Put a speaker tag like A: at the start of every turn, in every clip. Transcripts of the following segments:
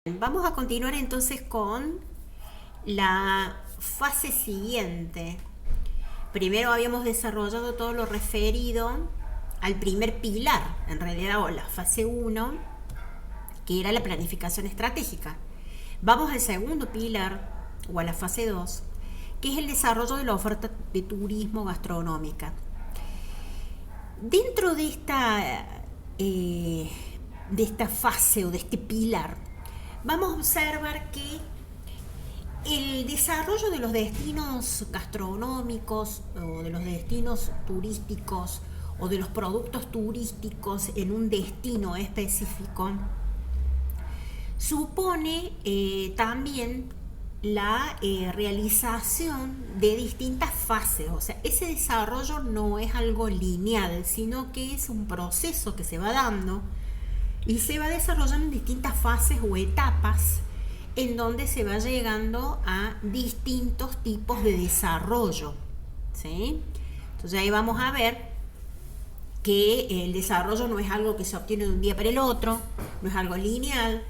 A: Vamos a continuar entonces con la fase siguiente. Primero habíamos desarrollado todo lo referido al primer pilar, en realidad, o la fase uno, que era la planificación estratégica. Vamos al segundo pilar, o a la fase 2, que es el desarrollo de la oferta de turismo gastronómica. Dentro de esta fase o de este pilar, vamos a observar que el desarrollo de los destinos gastronómicos o de los destinos turísticos o de los productos turísticos en un destino específico supone también la realización de distintas fases. O sea, ese desarrollo no es algo lineal, sino que es un proceso que se va dando y se va desarrollando en distintas fases o etapas en donde se va llegando a distintos tipos de desarrollo, ¿sí? Entonces ahí vamos a ver que el desarrollo no es algo que se obtiene de un día para el otro, no es algo lineal,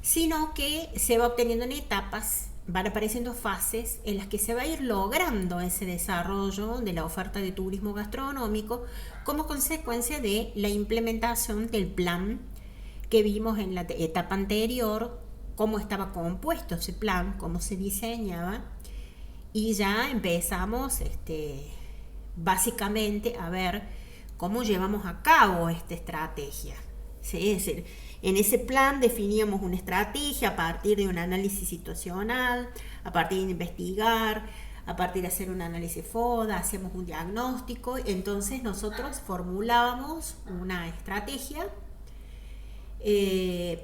A: sino que se va obteniendo en etapas, van apareciendo fases en las que se va a ir logrando ese desarrollo de la oferta de turismo gastronómico como consecuencia de la implementación del plan que vimos en la etapa anterior, cómo estaba compuesto ese plan, cómo se diseñaba, y ya empezamos básicamente a ver cómo llevamos a cabo esta estrategia. ¿Sí? Es decir, en ese plan definíamos una estrategia a partir de un análisis situacional, a partir de investigar, a partir de hacer un análisis FODA, hacíamos un diagnóstico, entonces nosotros formulábamos una estrategia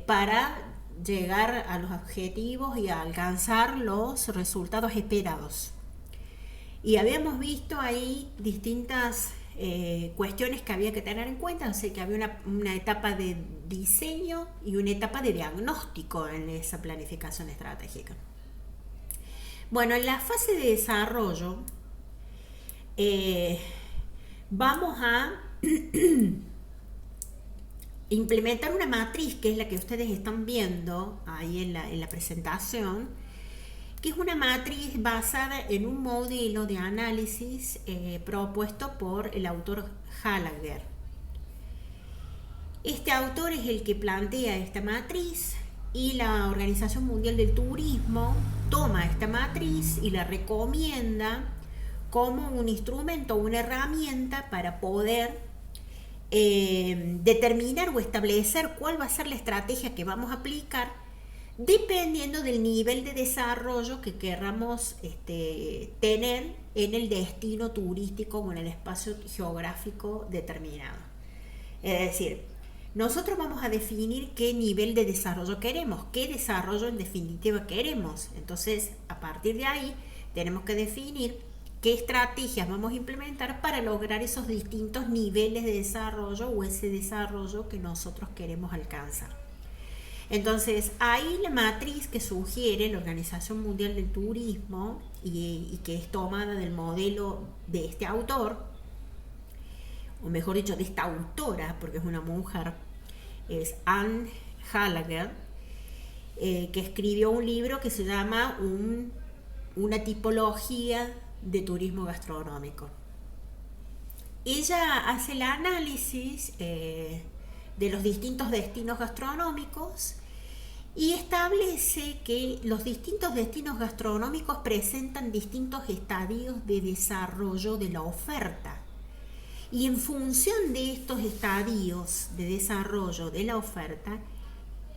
A: para llegar a los objetivos y a alcanzar los resultados esperados. Y habíamos visto ahí distintas cuestiones que había que tener en cuenta, o sea que había una etapa de diseño y una etapa de diagnóstico en esa planificación estratégica. Bueno, en la fase de desarrollo vamos a implementar una matriz que es la que ustedes están viendo ahí en la presentación, que es una matriz basada en un modelo de análisis propuesto por el autor Gallagher. Este autor es el que plantea esta matriz y la Organización Mundial del Turismo toma esta matriz y la recomienda como un instrumento, una herramienta para poder determinar o establecer cuál va a ser la estrategia que vamos a aplicar dependiendo del nivel de desarrollo que queramos tener en el destino turístico o en el espacio geográfico determinado. Es decir, nosotros vamos a definir qué nivel de desarrollo queremos, qué desarrollo en definitiva queremos. Entonces, a partir de ahí, tenemos que definir qué estrategias vamos a implementar para lograr esos distintos niveles de desarrollo o ese desarrollo que nosotros queremos alcanzar. Entonces, ahí la matriz que sugiere la Organización Mundial del Turismo y que es tomada del modelo de este autor, o mejor dicho, de esta autora, porque es una mujer, es Anne Gallagher, que escribió un libro que se llama Una tipología de turismo gastronómico. Ella hace el análisis de los distintos destinos gastronómicos y establece que los distintos destinos gastronómicos presentan distintos estadios de desarrollo de la oferta. Y en función de estos estadios de desarrollo de la oferta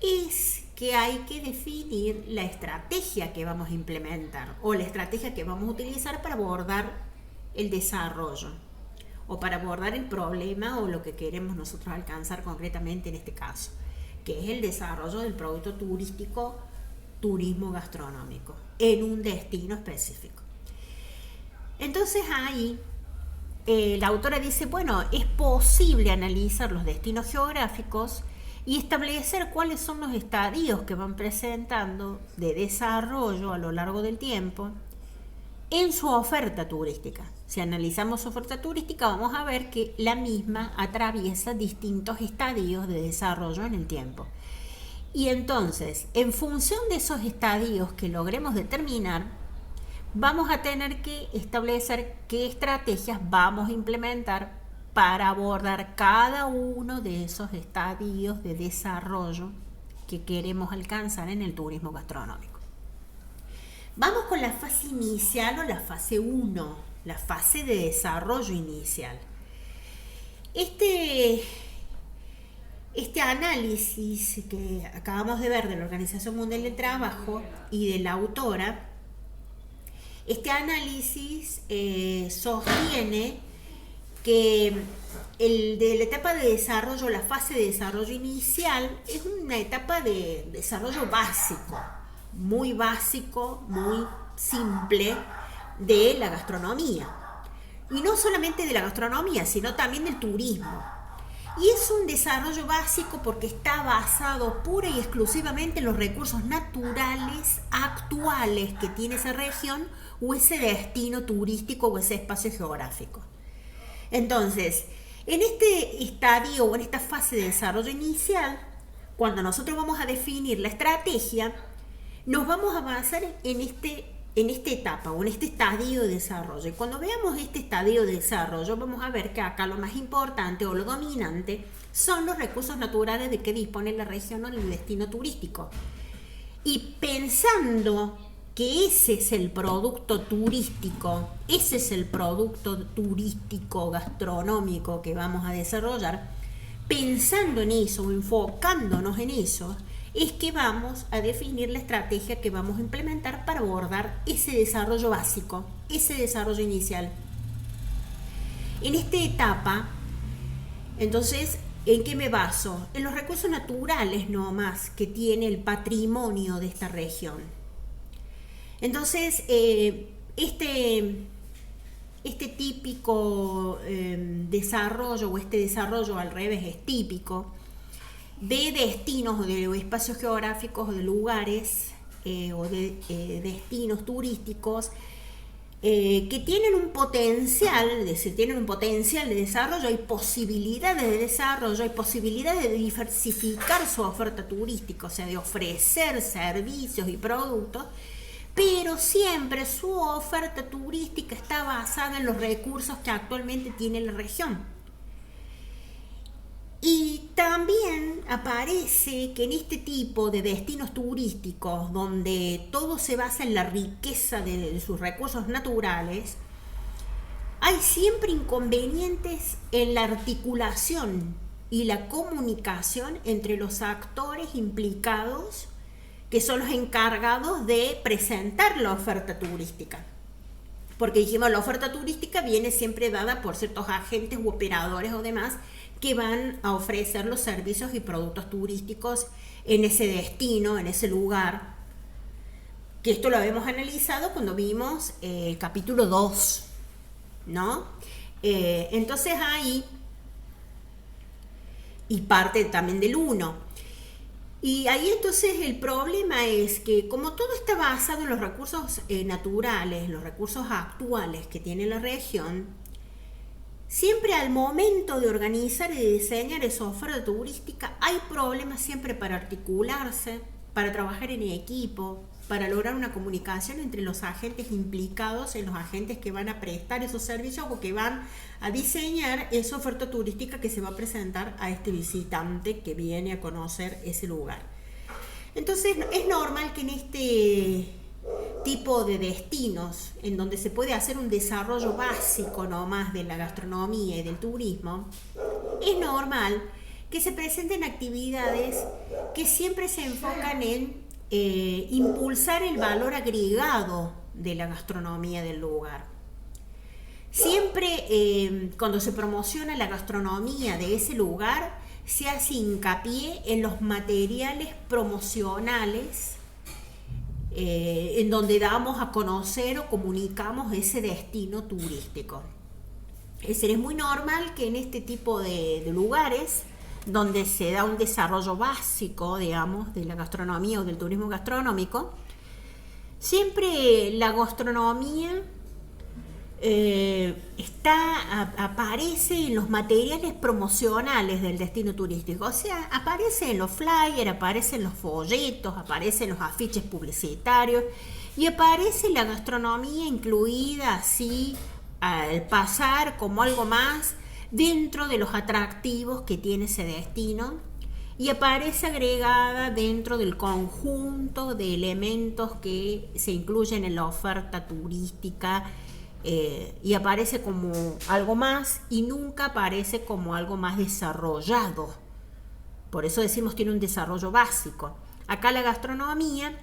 A: es que hay que definir la estrategia que vamos a implementar o la estrategia que vamos a utilizar para abordar el desarrollo o para abordar el problema o lo que queremos nosotros alcanzar concretamente en este caso, que es el desarrollo del producto turístico, turismo gastronómico, en un destino específico. Entonces ahí la autora dice, bueno, es posible analizar los destinos geográficos y establecer cuáles son los estadios que van presentando de desarrollo a lo largo del tiempo en su oferta turística. Si analizamos su oferta turística, vamos a ver que la misma atraviesa distintos estadios de desarrollo en el tiempo. Y entonces, en función de esos estadios que logremos determinar, vamos a tener que establecer qué estrategias vamos a implementar para abordar cada uno de esos estadios de desarrollo que queremos alcanzar en el turismo gastronómico. Vamos con la fase inicial o la fase 1, la fase de desarrollo inicial. Este análisis que acabamos de ver de la Organización Mundial del Trabajo y de la autora, este análisis sostiene que el de la etapa de desarrollo, la fase de desarrollo inicial, es una etapa de desarrollo básico, muy simple de la gastronomía. Y no solamente de la gastronomía, sino también del turismo. Y es un desarrollo básico porque está basado pura y exclusivamente en los recursos naturales actuales que tiene esa región o ese destino turístico o ese espacio geográfico. Entonces, en este estadio o en esta fase de desarrollo inicial, cuando nosotros vamos a definir la estrategia, nos vamos a basar en esta etapa o en este estadio de desarrollo. Y cuando veamos este estadio de desarrollo, vamos a ver que acá lo más importante o lo dominante son los recursos naturales de que dispone la región o el destino turístico. Y pensando que ese es el producto turístico, gastronómico que vamos a desarrollar, pensando en eso o enfocándonos en eso, es que vamos a definir la estrategia que vamos a implementar para abordar ese desarrollo básico, ese desarrollo inicial. En esta etapa, entonces, ¿en qué me baso? En los recursos naturales nomás que tiene el patrimonio de esta región. Entonces, este típico desarrollo, o este desarrollo al revés es típico, de destinos o de espacios geográficos o de lugares o de destinos turísticos que tienen un potencial, es decir, tienen un potencial de desarrollo, hay posibilidades de desarrollo, hay posibilidades de diversificar su oferta turística, o sea, de ofrecer servicios y productos, pero siempre su oferta turística está basada en los recursos que actualmente tiene la región. Y también aparece que en este tipo de destinos turísticos, donde todo se basa en la riqueza de sus recursos naturales, hay siempre inconvenientes en la articulación y la comunicación entre los actores implicados, que son los encargados de presentar la oferta turística. Porque dijimos, la oferta turística viene siempre dada por ciertos agentes u operadores o demás que van a ofrecer los servicios y productos turísticos en ese destino, en ese lugar. Que esto lo habíamos analizado cuando vimos el capítulo 2, ¿no? Entonces ahí, y parte también del 1. Y ahí entonces el problema es que como todo está basado en los recursos naturales, los recursos actuales que tiene la región, siempre al momento de organizar y de diseñar esa oferta turística hay problemas siempre para articularse, para trabajar en equipo, para lograr una comunicación entre los agentes implicados, en los agentes que van a prestar esos servicios o que van a diseñar esa oferta turística que se va a presentar a este visitante que viene a conocer ese lugar. Entonces es normal que en este tipo de destinos en donde se puede hacer un desarrollo básico nomás de la gastronomía y del turismo, es normal que se presenten actividades que siempre se enfocan en impulsar el valor agregado de la gastronomía del lugar. Siempre cuando se promociona la gastronomía de ese lugar, se hace hincapié en los materiales promocionales en donde damos a conocer o comunicamos ese destino turístico. Es decir, es muy normal que en este tipo de lugares donde se da un desarrollo básico, digamos, de la gastronomía o del turismo gastronómico, siempre la gastronomía aparece en los materiales promocionales del destino turístico, o sea, aparece en los flyers, aparece en los folletos, aparece en los afiches publicitarios y aparece la gastronomía incluida así al pasar como algo más dentro de los atractivos que tiene ese destino y aparece agregada dentro del conjunto de elementos que se incluyen en la oferta turística, y aparece como algo más y nunca aparece como algo más desarrollado. Por eso decimos tiene un desarrollo básico. Acá la gastronomía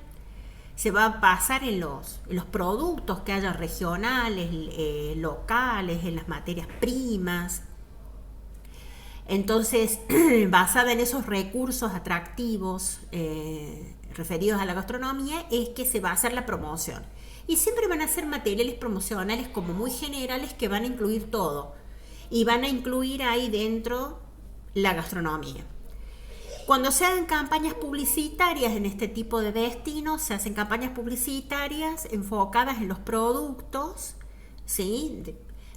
A: se va a basar en los productos que haya regionales, locales, en las materias primas. Entonces, basada en esos recursos atractivos referidos a la gastronomía, es que se va a hacer la promoción. Y siempre van a ser materiales promocionales como muy generales que van a incluir todo. Y van a incluir ahí dentro la gastronomía. Cuando se hagan campañas publicitarias en este tipo de destinos, se hacen campañas publicitarias enfocadas en los productos, ¿sí?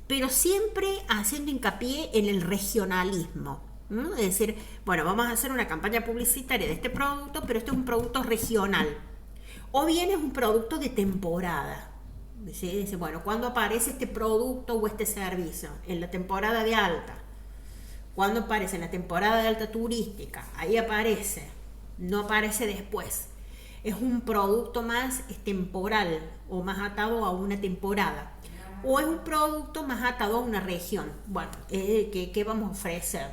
A: Pero siempre haciendo hincapié en el regionalismo, ¿no? Es decir, bueno, vamos a hacer una campaña publicitaria de este producto, pero este es un producto regional. O bien es un producto de temporada. ¿Sí? Dice, bueno, ¿cuándo aparece este producto o este servicio? En la temporada de alta. ¿Cuándo aparece? En la temporada de alta turística. Ahí aparece. No aparece después. Es un producto más temporal o más atado a una temporada. O es un producto más atado a una región. Bueno, ¿qué vamos a ofrecer?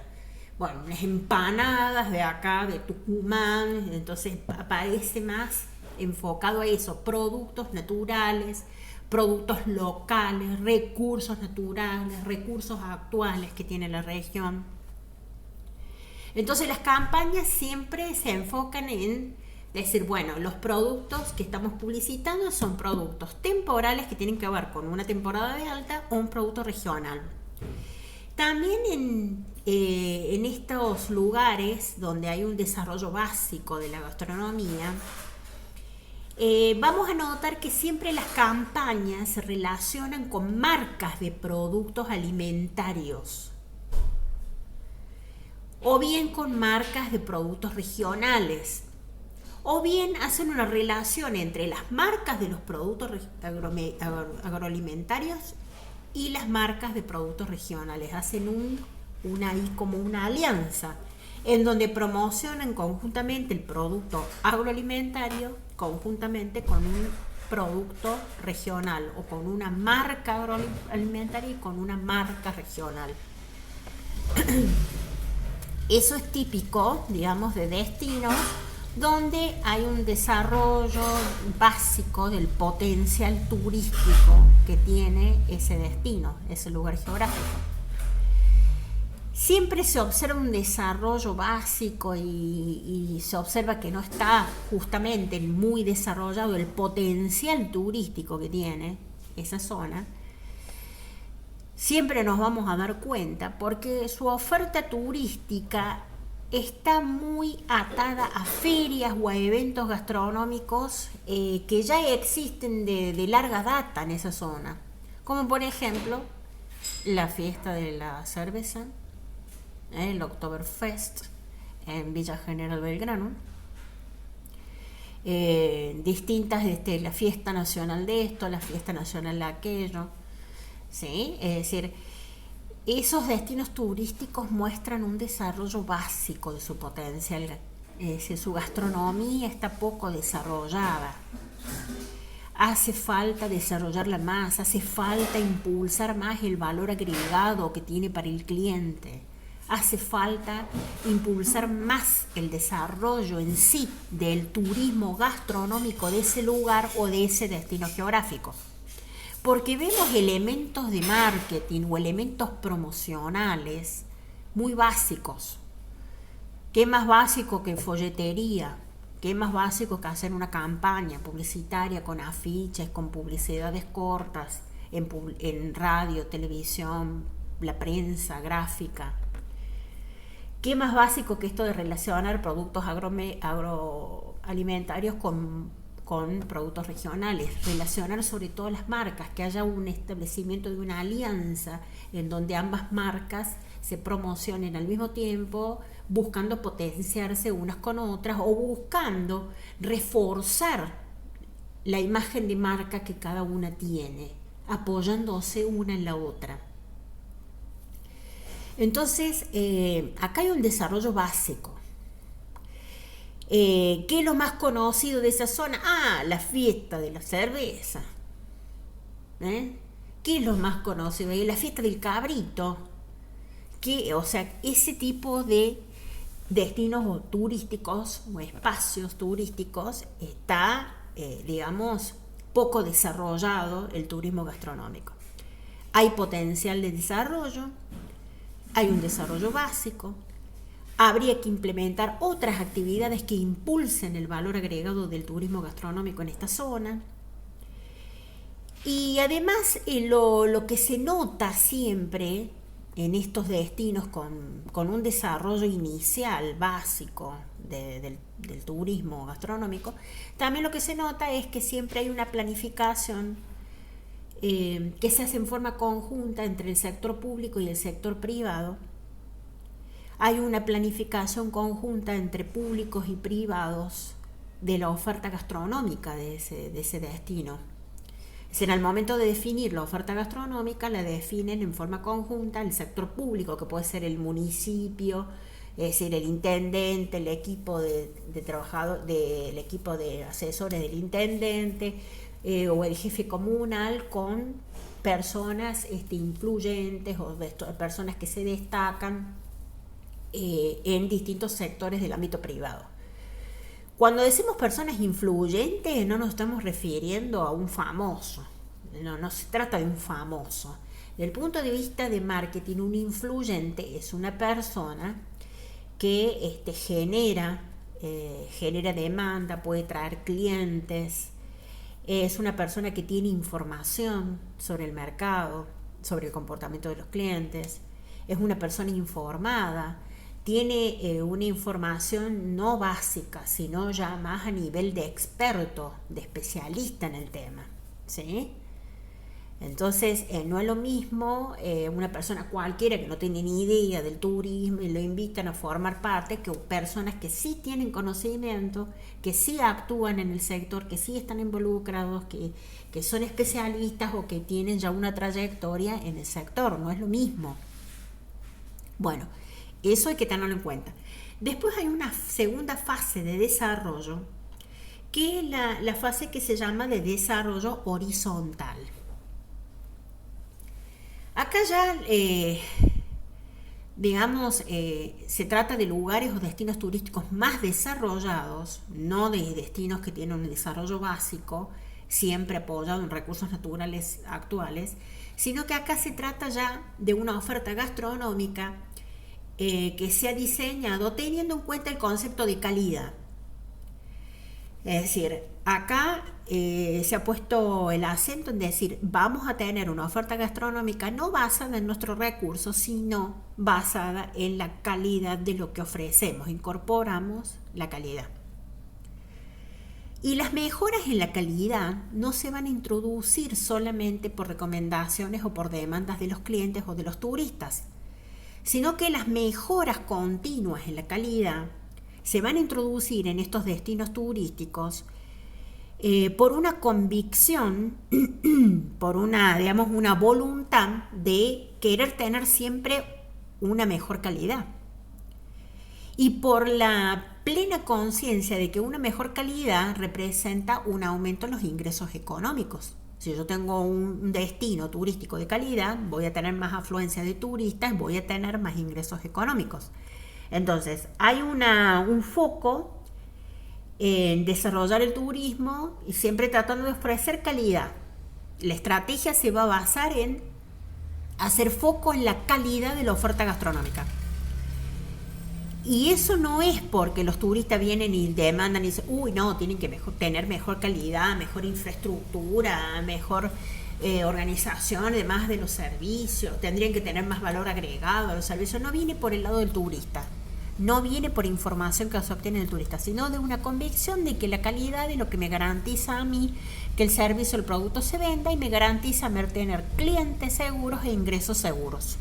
A: Bueno, unas empanadas de acá, de Tucumán. Entonces aparece más enfocado a eso. Productos naturales, productos locales, recursos naturales, recursos actuales que tiene la región. Entonces las campañas siempre se enfocan en decir, bueno, los productos que estamos publicitando son productos temporales que tienen que ver con una temporada de alta o un producto regional. También en estos lugares donde hay un desarrollo básico de la gastronomía, vamos a notar que siempre las campañas se relacionan con marcas de productos alimentarios o bien con marcas de productos regionales, o bien hacen una relación entre las marcas de los productos agroalimentarios y las marcas de productos regionales. Hacen como una alianza en donde promocionan conjuntamente el producto agroalimentario conjuntamente con un producto regional o con una marca agroalimentaria y con una marca regional. Eso es típico, digamos, de destinos donde hay un desarrollo básico del potencial turístico que tiene ese destino, ese lugar geográfico. Siempre se observa un desarrollo básico y se observa que no está justamente muy desarrollado el potencial turístico que tiene esa zona. Siempre nos vamos a dar cuenta porque su oferta turística está muy atada a ferias o a eventos gastronómicos que ya existen de larga data en esa zona, como por ejemplo la fiesta de la cerveza, el Oktoberfest en Villa General Belgrano, distintas, la fiesta nacional de esto, la fiesta nacional de aquello, ¿sí? Es decir, esos destinos turísticos muestran un desarrollo básico de su potencial. Es decir, su gastronomía está poco desarrollada. Hace falta desarrollarla más, hace falta impulsar más el valor agregado que tiene para el cliente. Hace falta impulsar más el desarrollo en sí del turismo gastronómico de ese lugar o de ese destino geográfico. Porque vemos elementos de marketing o elementos promocionales muy básicos. ¿Qué más básico que folletería? ¿Qué más básico que hacer una campaña publicitaria con afiches, con publicidades cortas, en radio, televisión, la prensa, gráfica? ¿Qué más básico que esto de relacionar productos agroalimentarios con con productos regionales, relacionar sobre todo las marcas, que haya un establecimiento de una alianza en donde ambas marcas se promocionen al mismo tiempo, buscando potenciarse unas con otras o buscando reforzar la imagen de marca que cada una tiene, apoyándose una en la otra. Entonces, acá hay un desarrollo básico. ¿Qué es lo más conocido de esa zona? La fiesta de la cerveza. ¿Qué es lo más conocido? La fiesta del cabrito. O sea, ese tipo de destinos turísticos o espacios turísticos está, digamos, poco desarrollado el turismo gastronómico. Hay potencial de desarrollo, hay un desarrollo básico, habría que implementar otras actividades que impulsen el valor agregado del turismo gastronómico en esta zona. Y además lo que se nota siempre en estos destinos con un desarrollo inicial básico del turismo gastronómico, también lo que se nota es que siempre hay una planificación que se hace en forma conjunta entre el sector público y el sector privado. Hay una planificación conjunta entre públicos y privados de la oferta gastronómica de ese destino. Es decir, al momento de definir la oferta gastronómica, la definen en forma conjunta el sector público, que puede ser el municipio, es decir, el intendente, el equipo de trabajadores, el equipo de asesores del intendente, o el jefe comunal, con personas influyentes o personas que se destacan en distintos sectores del ámbito privado. Cuando decimos personas influyentes, no nos estamos refiriendo a un famoso, no se trata de un famoso. Desde el punto de vista de marketing, un influyente es una persona que genera demanda, puede traer clientes, es una persona que tiene información sobre el mercado, sobre el comportamiento de los clientes, es una persona informada, tiene una información no básica, sino ya más a nivel de experto, de especialista en el tema, ¿sí? Entonces, no es lo mismo una persona cualquiera que no tiene ni idea del turismo y lo invitan a formar parte, que personas que sí tienen conocimiento, que sí actúan en el sector, que sí están involucrados, que son especialistas o que tienen ya una trayectoria en el sector. No es lo mismo. Bueno, eso hay que tenerlo en cuenta. Después hay una segunda fase de desarrollo, que es la fase que se llama de desarrollo horizontal. Acá ya, se trata de lugares o destinos turísticos más desarrollados, no de destinos que tienen un desarrollo básico, siempre apoyado en recursos naturales actuales, sino que acá se trata ya de una oferta gastronómica que se ha diseñado teniendo en cuenta el concepto de calidad. Es decir, acá se ha puesto el acento en decir, vamos a tener una oferta gastronómica no basada en nuestros recursos, sino basada en la calidad de lo que ofrecemos. Incorporamos la calidad. Y las mejoras en la calidad no se van a introducir solamente por recomendaciones o por demandas de los clientes o de los turistas, sino que las mejoras continuas en la calidad se van a introducir en estos destinos turísticos por una convicción, por una voluntad de querer tener siempre una mejor calidad. Y por la plena conciencia de que una mejor calidad representa un aumento en los ingresos económicos. Si yo tengo un destino turístico de calidad, voy a tener más afluencia de turistas, voy a tener más ingresos económicos. Entonces, hay un foco en desarrollar el turismo y siempre tratando de ofrecer calidad. La estrategia se va a basar en hacer foco en la calidad de la oferta gastronómica. Y eso no es porque los turistas vienen y demandan y dicen, tienen que tener mejor calidad, mejor infraestructura, mejor organización, además de los servicios, tendrían que tener más valor agregado a los servicios. No viene por el lado del turista, no viene por información que se obtiene del turista, sino de una convicción de que la calidad es lo que me garantiza a mí que el servicio o el producto se venda y me garantiza tener clientes seguros e ingresos seguros.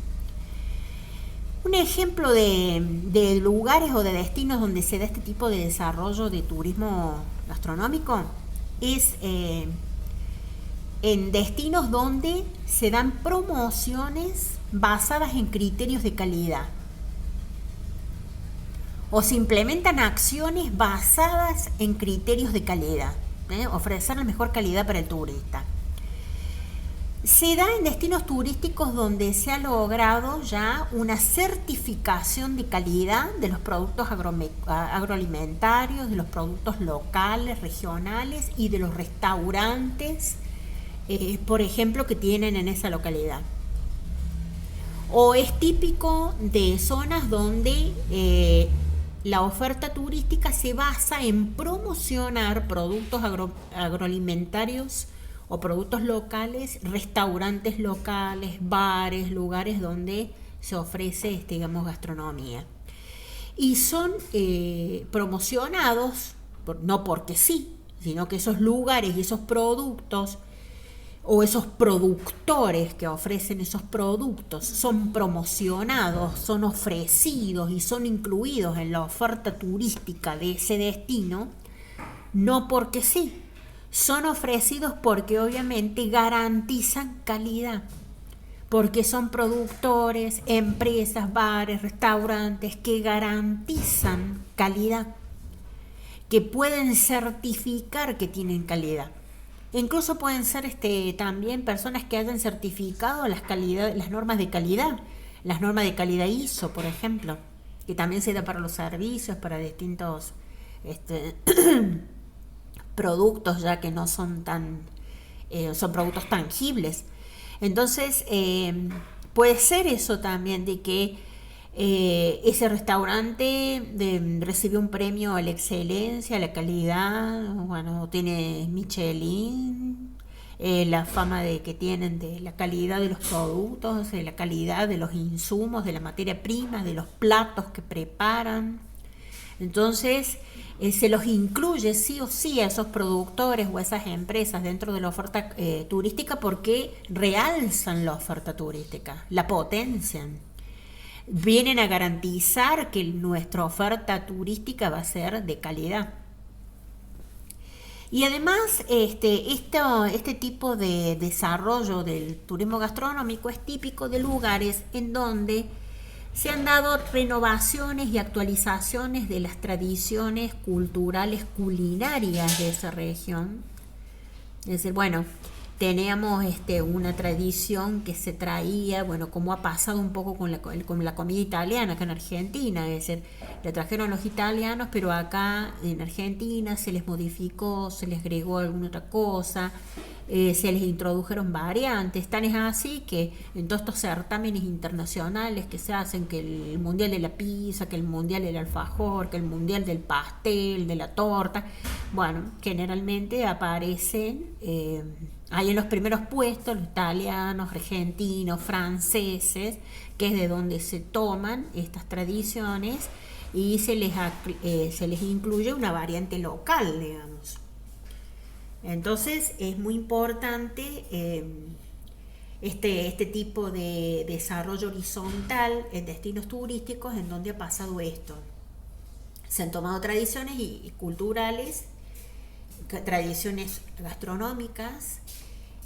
A: Un ejemplo de lugares o de destinos donde se da este tipo de desarrollo de turismo gastronómico es en destinos donde se dan promociones basadas en criterios de calidad o se implementan acciones basadas en criterios de calidad, ofrecer la mejor calidad para el turista. Se da en destinos turísticos donde se ha logrado ya una certificación de calidad de los productos agroalimentarios, de los productos locales, regionales y de los restaurantes, por ejemplo, que tienen en esa localidad. O es típico de zonas donde la oferta turística se basa en promocionar productos agroalimentarios o productos locales, restaurantes locales, bares, lugares donde se ofrece, digamos, gastronomía. Y son promocionados, no porque sí, sino que esos lugares y esos productos o esos productores que ofrecen esos productos son promocionados, son ofrecidos y son incluidos en la oferta turística de ese destino, no porque sí, son ofrecidos porque obviamente garantizan calidad, porque son productores, empresas, bares, restaurantes que garantizan calidad, que pueden certificar que tienen calidad. Incluso pueden ser también personas que hayan certificado las normas de calidad, las normas de calidad ISO, por ejemplo, que también se da para los servicios, para distintos productos ya que no son son productos tangibles. Entonces puede ser eso también de que ese restaurante recibe un premio a la excelencia, a la calidad, bueno, tiene Michelin, la fama que tienen de la calidad de los productos, de la calidad de los insumos, de la materia prima, de los platos que preparan. Entonces se los incluye sí o sí a esos productores o a esas empresas dentro de la oferta turística porque realzan la oferta turística, la potencian. Vienen a garantizar que nuestra oferta turística va a ser de calidad. Y además este tipo de desarrollo del turismo gastronómico es típico de lugares en donde se han dado renovaciones y actualizaciones de las tradiciones culturales culinarias de esa región. Es decir, bueno, teníamos una tradición que se traía, bueno, como ha pasado un poco con la comida italiana acá en Argentina, es decir, la trajeron los italianos, pero acá en Argentina se les modificó, se les agregó alguna otra cosa, se les introdujeron variantes. Tan es así que en todos estos certámenes internacionales que se hacen, que el mundial de la pizza, que el mundial del alfajor, que el mundial del pastel, de la torta, bueno, generalmente aparecen ahí en los primeros puestos los italianos, argentinos, franceses, que es de donde se toman estas tradiciones y se les incluye una variante local, digamos. Entonces es muy importante este tipo de desarrollo horizontal en destinos turísticos en donde ha pasado esto. Se han tomado tradiciones y culturales, tradiciones gastronómicas,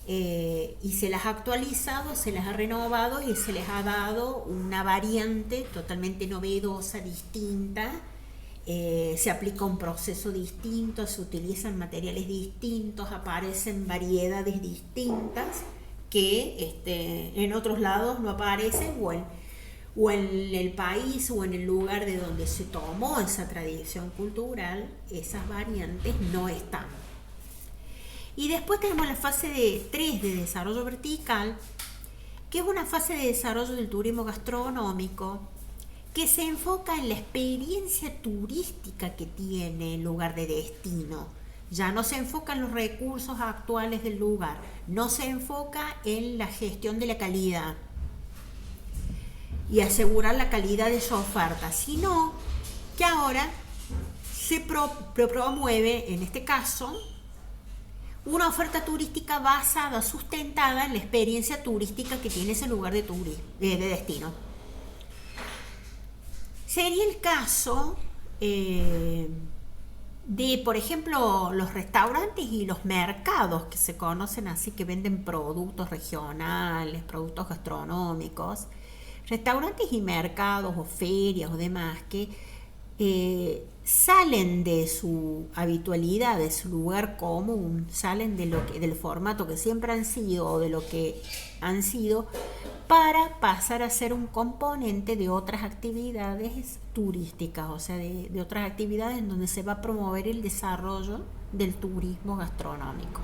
A: y se las ha actualizado, se las ha renovado y se les ha dado una variante totalmente novedosa, distinta. Se aplica un proceso distinto, se utilizan materiales distintos, aparecen variedades distintas que en otros lados no aparecen, o en el país o en el lugar de donde se tomó esa tradición cultural, esas variantes no están. Y después tenemos la fase 3 de desarrollo vertical, que es una fase de desarrollo del turismo gastronómico que se enfoca en la experiencia turística que tiene el lugar de destino. Ya no se enfoca en los recursos actuales del lugar, no se enfoca en la gestión de la calidad y asegurar la calidad de su oferta, sino que ahora se promueve, en este caso, una oferta turística basada, sustentada en la experiencia turística que tiene ese lugar de destino. Sería el caso de, por ejemplo, los restaurantes y los mercados que se conocen así, que venden productos regionales, productos gastronómicos, restaurantes y mercados o ferias o demás que salen de su habitualidad, de su lugar común, salen de del formato que siempre han sido o de lo que han sido, para pasar a ser un componente de otras actividades turísticas, o sea, de otras actividades en donde se va a promover el desarrollo del turismo gastronómico.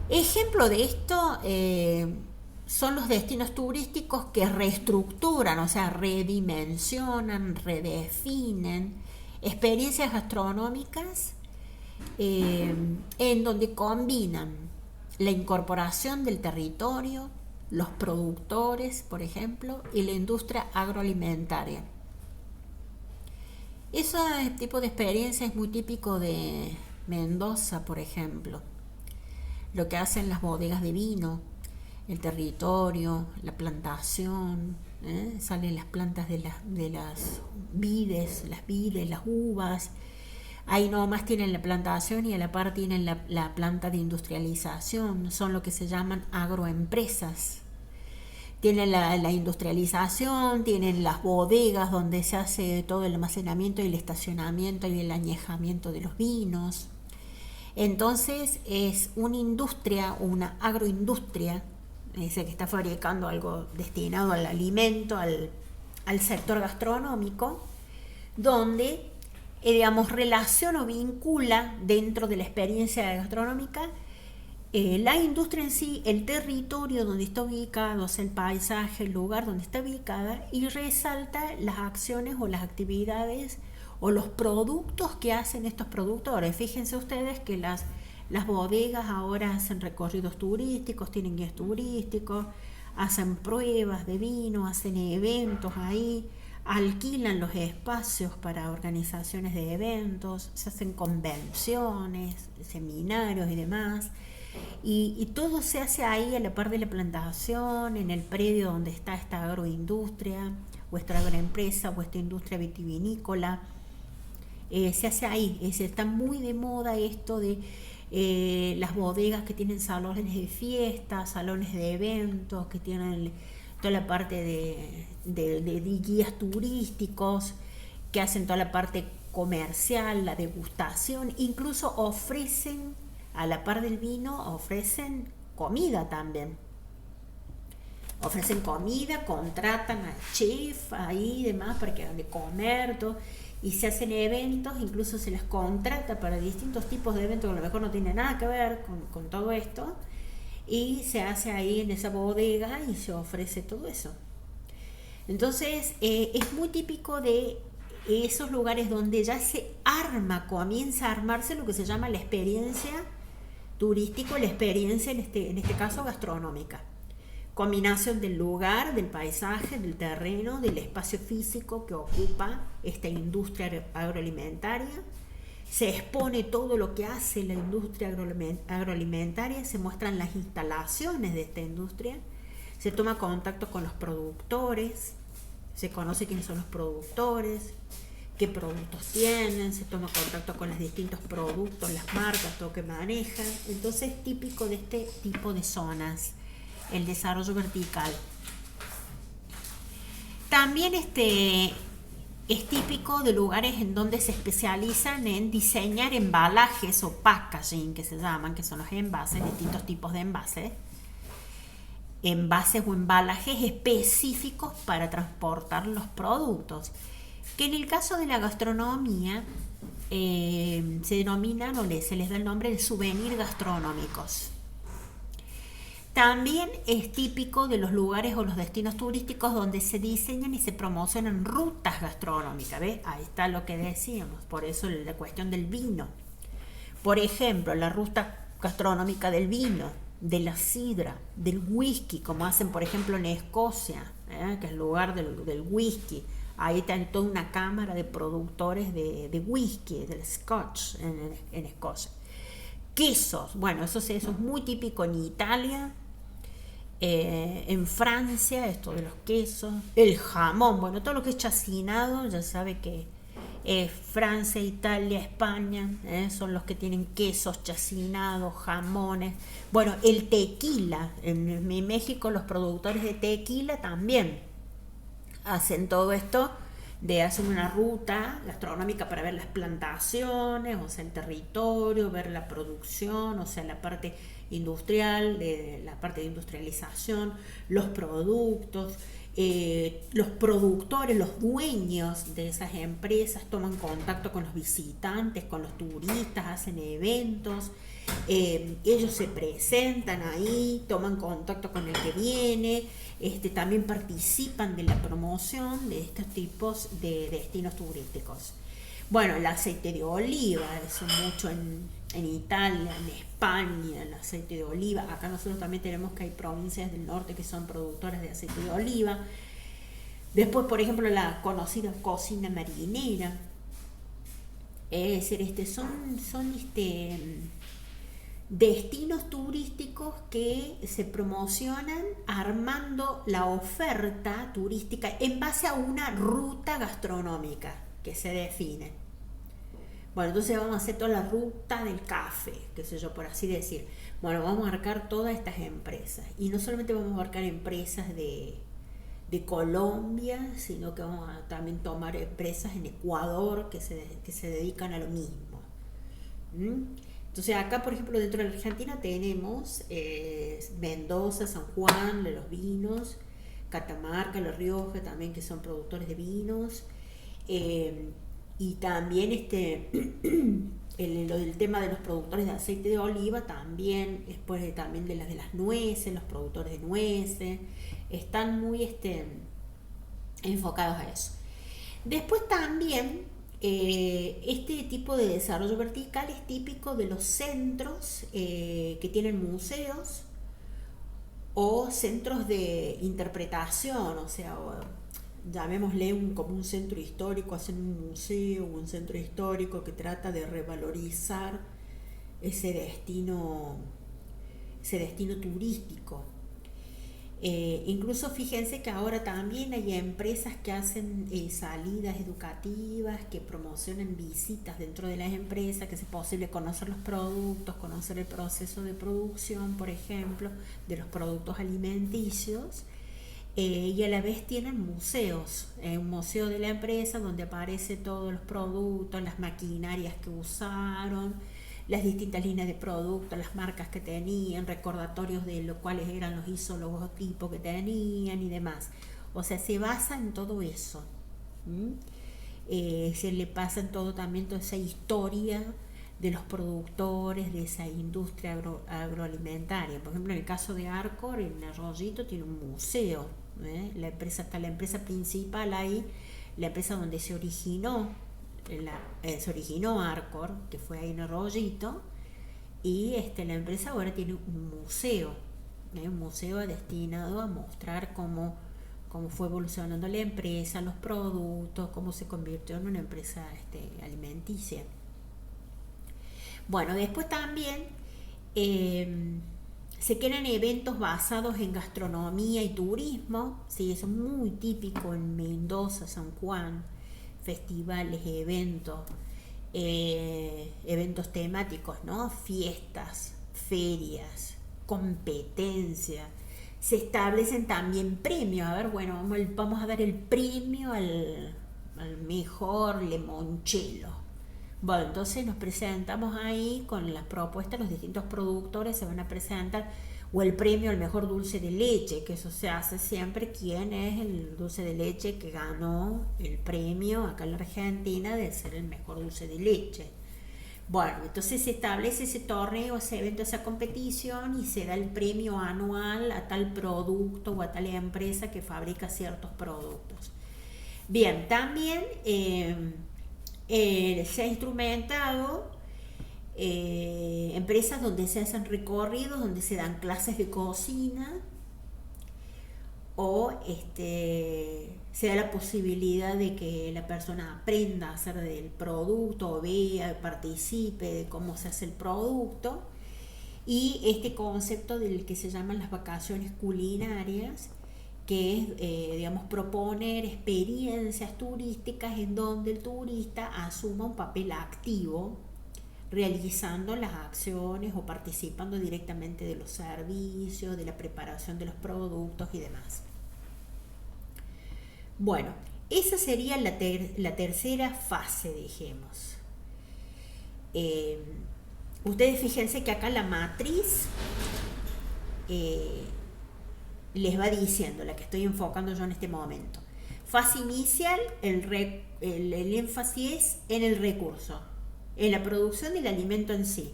A: Ejemplo de esto son los destinos turísticos que reestructuran, o sea, redimensionan, redefinen experiencias gastronómicas en donde combinan la incorporación del territorio, los productores, por ejemplo, y la industria agroalimentaria. Ese tipo de experiencia es muy típico de Mendoza, por ejemplo. Lo que hacen las bodegas de vino, el territorio, la plantación, salen las plantas de las vides, las uvas. Ahí nomás tienen la plantación y a la par tienen la planta de industrialización. Son lo que se llaman agroempresas. Tienen la industrialización, tienen las bodegas donde se hace todo el almacenamiento y el estacionamiento y el añejamiento de los vinos. Entonces es una industria, una agroindustria, que está fabricando algo destinado al alimento, al sector gastronómico, donde relaciona o vincula dentro de la experiencia gastronómica la industria en sí, el territorio donde está ubicado, o sea, el paisaje, el lugar donde está ubicada, y resalta las acciones o las actividades o los productos que hacen estos productores. Fíjense ustedes que las bodegas ahora hacen recorridos turísticos, tienen guías turísticos, hacen pruebas de vino, hacen eventos ahí, alquilan los espacios para organizaciones de eventos, se hacen convenciones, seminarios y demás, y todo se hace ahí a la par de la plantación, en el predio donde está esta agroindustria, o esta agroempresa, o esta industria vitivinícola. Se hace ahí. Está muy de moda esto de las bodegas que tienen salones de fiestas, salones de eventos, que tienen toda la parte de guías turísticos, que hacen toda la parte comercial, la degustación, incluso ofrecen, a la par del vino, ofrecen comida también. Ofrecen comida, contratan a chef ahí y demás para que hagan de comer, todo, y se hacen eventos, incluso se les contrata para distintos tipos de eventos que a lo mejor no tienen nada que ver con todo esto, y se hace ahí en esa bodega y se ofrece todo eso. Entonces es muy típico de esos lugares donde ya se comienza a armarse lo que se llama la experiencia turística, la experiencia en este caso gastronómica. Combinación del lugar, del paisaje, del terreno, del espacio físico que ocupa esta industria agroalimentaria. Se expone todo lo que hace la industria agroalimentaria, se muestran las instalaciones de esta industria, se toma contacto con los productores, se conoce quiénes son los productores, qué productos tienen, se toma contacto con los distintos productos, las marcas, todo que manejan. Entonces es típico de este tipo de zonas el desarrollo vertical. También es típico de lugares en donde se especializan en diseñar embalajes o packaging, que se llaman, que son los envases, distintos tipos de envases o embalajes específicos para transportar los productos, que en el caso de la gastronomía se denominan o se les da el nombre de souvenirs gastronómicos. También es típico de los lugares o los destinos turísticos donde se diseñan y se promocionan rutas gastronómicas. ¿Ves? Ahí está lo que decíamos, por eso la cuestión del vino. Por ejemplo, la ruta gastronómica del vino, de la sidra, del whisky, como hacen por ejemplo en Escocia, que es el lugar del whisky. Ahí está toda una cámara de productores de whisky, del Scotch en Escocia. Quesos, bueno, eso es muy típico en Italia. En Francia, esto de los quesos, el jamón, bueno, todo lo que es chacinado, ya sabe que Francia, Italia, España, son los que tienen quesos, chacinados, jamones. Bueno, el tequila, en México los productores de tequila también hacen todo esto de hacer una ruta gastronómica para ver las plantaciones, o sea, el territorio, ver la producción, o sea, la parte industrial, de la parte de industrialización, los productos, los productores, los dueños de esas empresas toman contacto con los visitantes, con los turistas, hacen eventos, ellos se presentan ahí, toman contacto con el que viene, también participan de la promoción de estos tipos de destinos turísticos. Bueno, el aceite de oliva, eso mucho en Italia, en España, el aceite de oliva. Acá nosotros también tenemos que hay provincias del norte que son productoras de aceite de oliva. Después, por ejemplo, la conocida cocina marinera. Es decir, son destinos turísticos que se promocionan armando la oferta turística en base a una ruta gastronómica que se define. Bueno, entonces vamos a hacer toda la ruta del café, qué sé yo, por así decir. Bueno, vamos a abarcar todas estas empresas. Y no solamente vamos a abarcar empresas de Colombia, sino que vamos a también tomar empresas en Ecuador que se dedican a lo mismo. Entonces acá, por ejemplo, dentro de la Argentina tenemos Mendoza, San Juan, de los vinos, Catamarca, La Rioja también, que son productores de vinos. Y también el tema de los productores de aceite de oliva también, después también de las nueces, los productores de nueces, están muy enfocados a eso. Después también este tipo de desarrollo vertical es típico de los centros que tienen museos o centros de interpretación, o sea, llamémosle como un centro histórico, hacen un museo o un centro histórico que trata de revalorizar ese destino turístico. Incluso fíjense que ahora también hay empresas que hacen salidas educativas, que promocionan visitas dentro de las empresas, que es posible conocer los productos, conocer el proceso de producción, por ejemplo, de los productos alimenticios. Y a la vez tienen museos, un museo de la empresa donde aparece todos los productos, las maquinarias que usaron, las distintas líneas de productos, las marcas que tenían, recordatorios de lo cuáles eran los ISO, logotipos que tenían y demás. O sea, se basa en todo eso. Se le pasa en todo también toda esa historia de los productores, de esa industria agroalimentaria. Por ejemplo, en el caso de Arcor, en Arroyito tiene un museo. La empresa principal ahí, la empresa donde se originó Arcor, que fue ahí en Arroyito, y la empresa ahora tiene un museo destinado a mostrar cómo fue evolucionando la empresa, los productos, cómo se convirtió en una empresa alimenticia. Bueno, después también se crean eventos basados en gastronomía y turismo, ¿sí? Eso es muy típico en Mendoza, San Juan, festivales, eventos temáticos, ¿no? Fiestas, ferias, competencias. Se establecen también premios. A ver, bueno, vamos a dar el premio al mejor limoncello. Bueno, entonces nos presentamos ahí con las propuestas, los distintos productores se van a presentar, o el premio al mejor dulce de leche, que eso se hace siempre, quién es el dulce de leche que ganó el premio acá en la Argentina de ser el mejor dulce de leche. Bueno, entonces se establece ese torneo, ese evento, esa competición y se da el premio anual a tal producto o a tal empresa que fabrica ciertos productos. Bien, también se ha instrumentado empresas donde se hacen recorridos, donde se dan clases de cocina o se da la posibilidad de que la persona aprenda a hacer del producto, vea, participe de cómo se hace el producto. Y este concepto del que se llaman las vacaciones culinarias, que es, digamos, proponer experiencias turísticas en donde el turista asuma un papel activo, realizando las acciones o participando directamente de los servicios, de la preparación de los productos y demás. Bueno, esa sería la tercera fase, dijimos. Ustedes fíjense que acá la matriz les va diciendo, la que estoy enfocando yo en este momento. Fase inicial, el énfasis es en el recurso, en la producción del alimento en sí.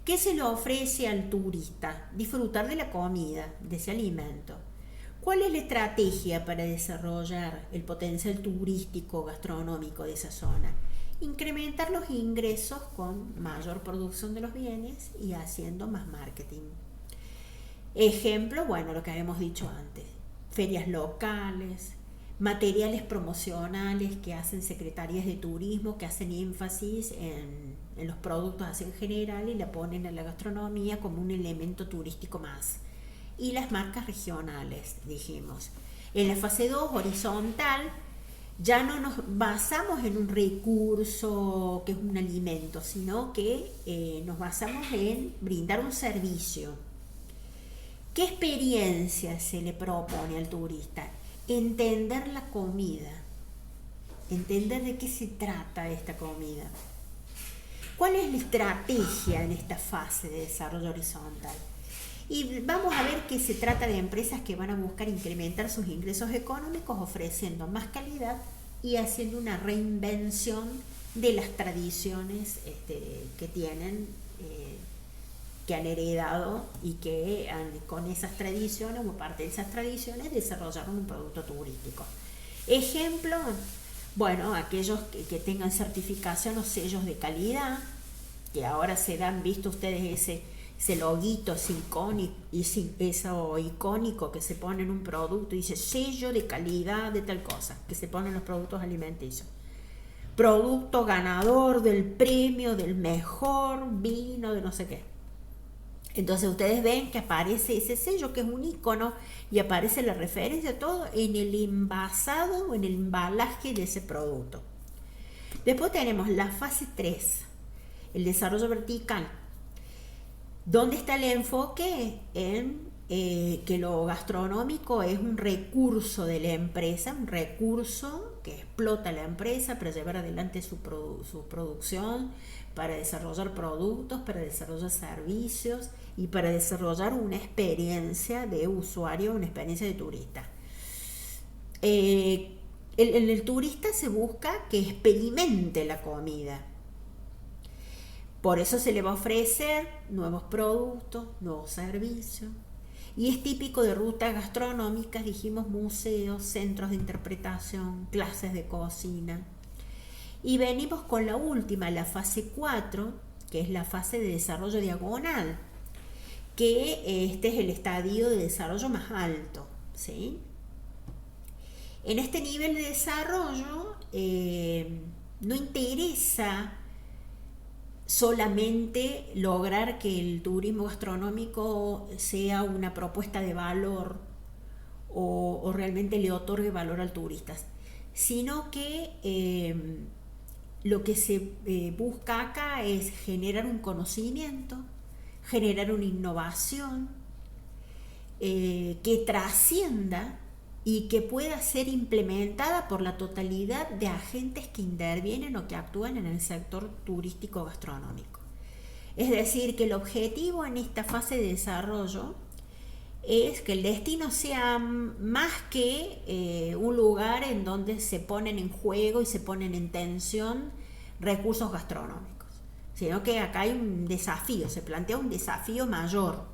A: ¿Qué se le ofrece al turista? Disfrutar de la comida, de ese alimento. ¿Cuál es la estrategia para desarrollar el potencial turístico gastronómico de esa zona? Incrementar los ingresos con mayor producción de los bienes y haciendo más marketing. Ejemplo, bueno, lo que habíamos dicho antes, ferias locales, materiales promocionales que hacen secretarías de turismo, que hacen énfasis en los productos así en general y la ponen a la gastronomía como un elemento turístico más. Y las marcas regionales, dijimos. En la fase 2, horizontal, ya no nos basamos en un recurso que es un alimento, sino que nos basamos en brindar un servicio. ¿Qué experiencia se le propone al turista? Entender la comida, entender de qué se trata esta comida. ¿Cuál es la estrategia en esta fase de desarrollo horizontal? Y vamos a ver que se trata de empresas que van a buscar incrementar sus ingresos económicos ofreciendo más calidad y haciendo una reinvención de las tradiciones que tienen, que han heredado y que con esas tradiciones o parte de esas tradiciones desarrollaron un producto turístico. Ejemplo, bueno, aquellos que tengan certificación o sellos de calidad, que ahora se dan, visto ustedes ese loguito eso icónico que se pone en un producto y dice sello de calidad de tal cosa, que se pone en los productos alimenticios. Producto ganador del premio del mejor vino de no sé qué. Entonces ustedes ven que aparece ese sello que es un icono y aparece la referencia, todo en el envasado o en el embalaje de ese producto. Después tenemos la fase 3, el desarrollo vertical. ¿Dónde está el enfoque? En que lo gastronómico es un recurso de la empresa, un recurso que explota la empresa para llevar adelante su producción, para desarrollar productos, para desarrollar servicios y para desarrollar una experiencia de usuario, una experiencia de turista. El turista se busca que experimente la comida. Por eso se le va a ofrecer nuevos productos, nuevos servicios. Y es típico de rutas gastronómicas, dijimos, museos, centros de interpretación, clases de cocina. Y venimos con la última, la fase 4, que es la fase de desarrollo diagonal, que este es el estadio de desarrollo más alto, ¿sí? En este nivel de desarrollo no interesa solamente lograr que el turismo gastronómico sea una propuesta de valor o realmente le otorgue valor al turista, sino que lo que se busca acá es generar un conocimiento, generar una innovación que trascienda y que pueda ser implementada por la totalidad de agentes que intervienen o que actúan en el sector turístico gastronómico. Es decir, que el objetivo en esta fase de desarrollo es que el destino sea más que un lugar en donde se ponen en juego y se ponen en tensión recursos gastronómicos, sino que acá hay un desafío, se plantea un desafío mayor.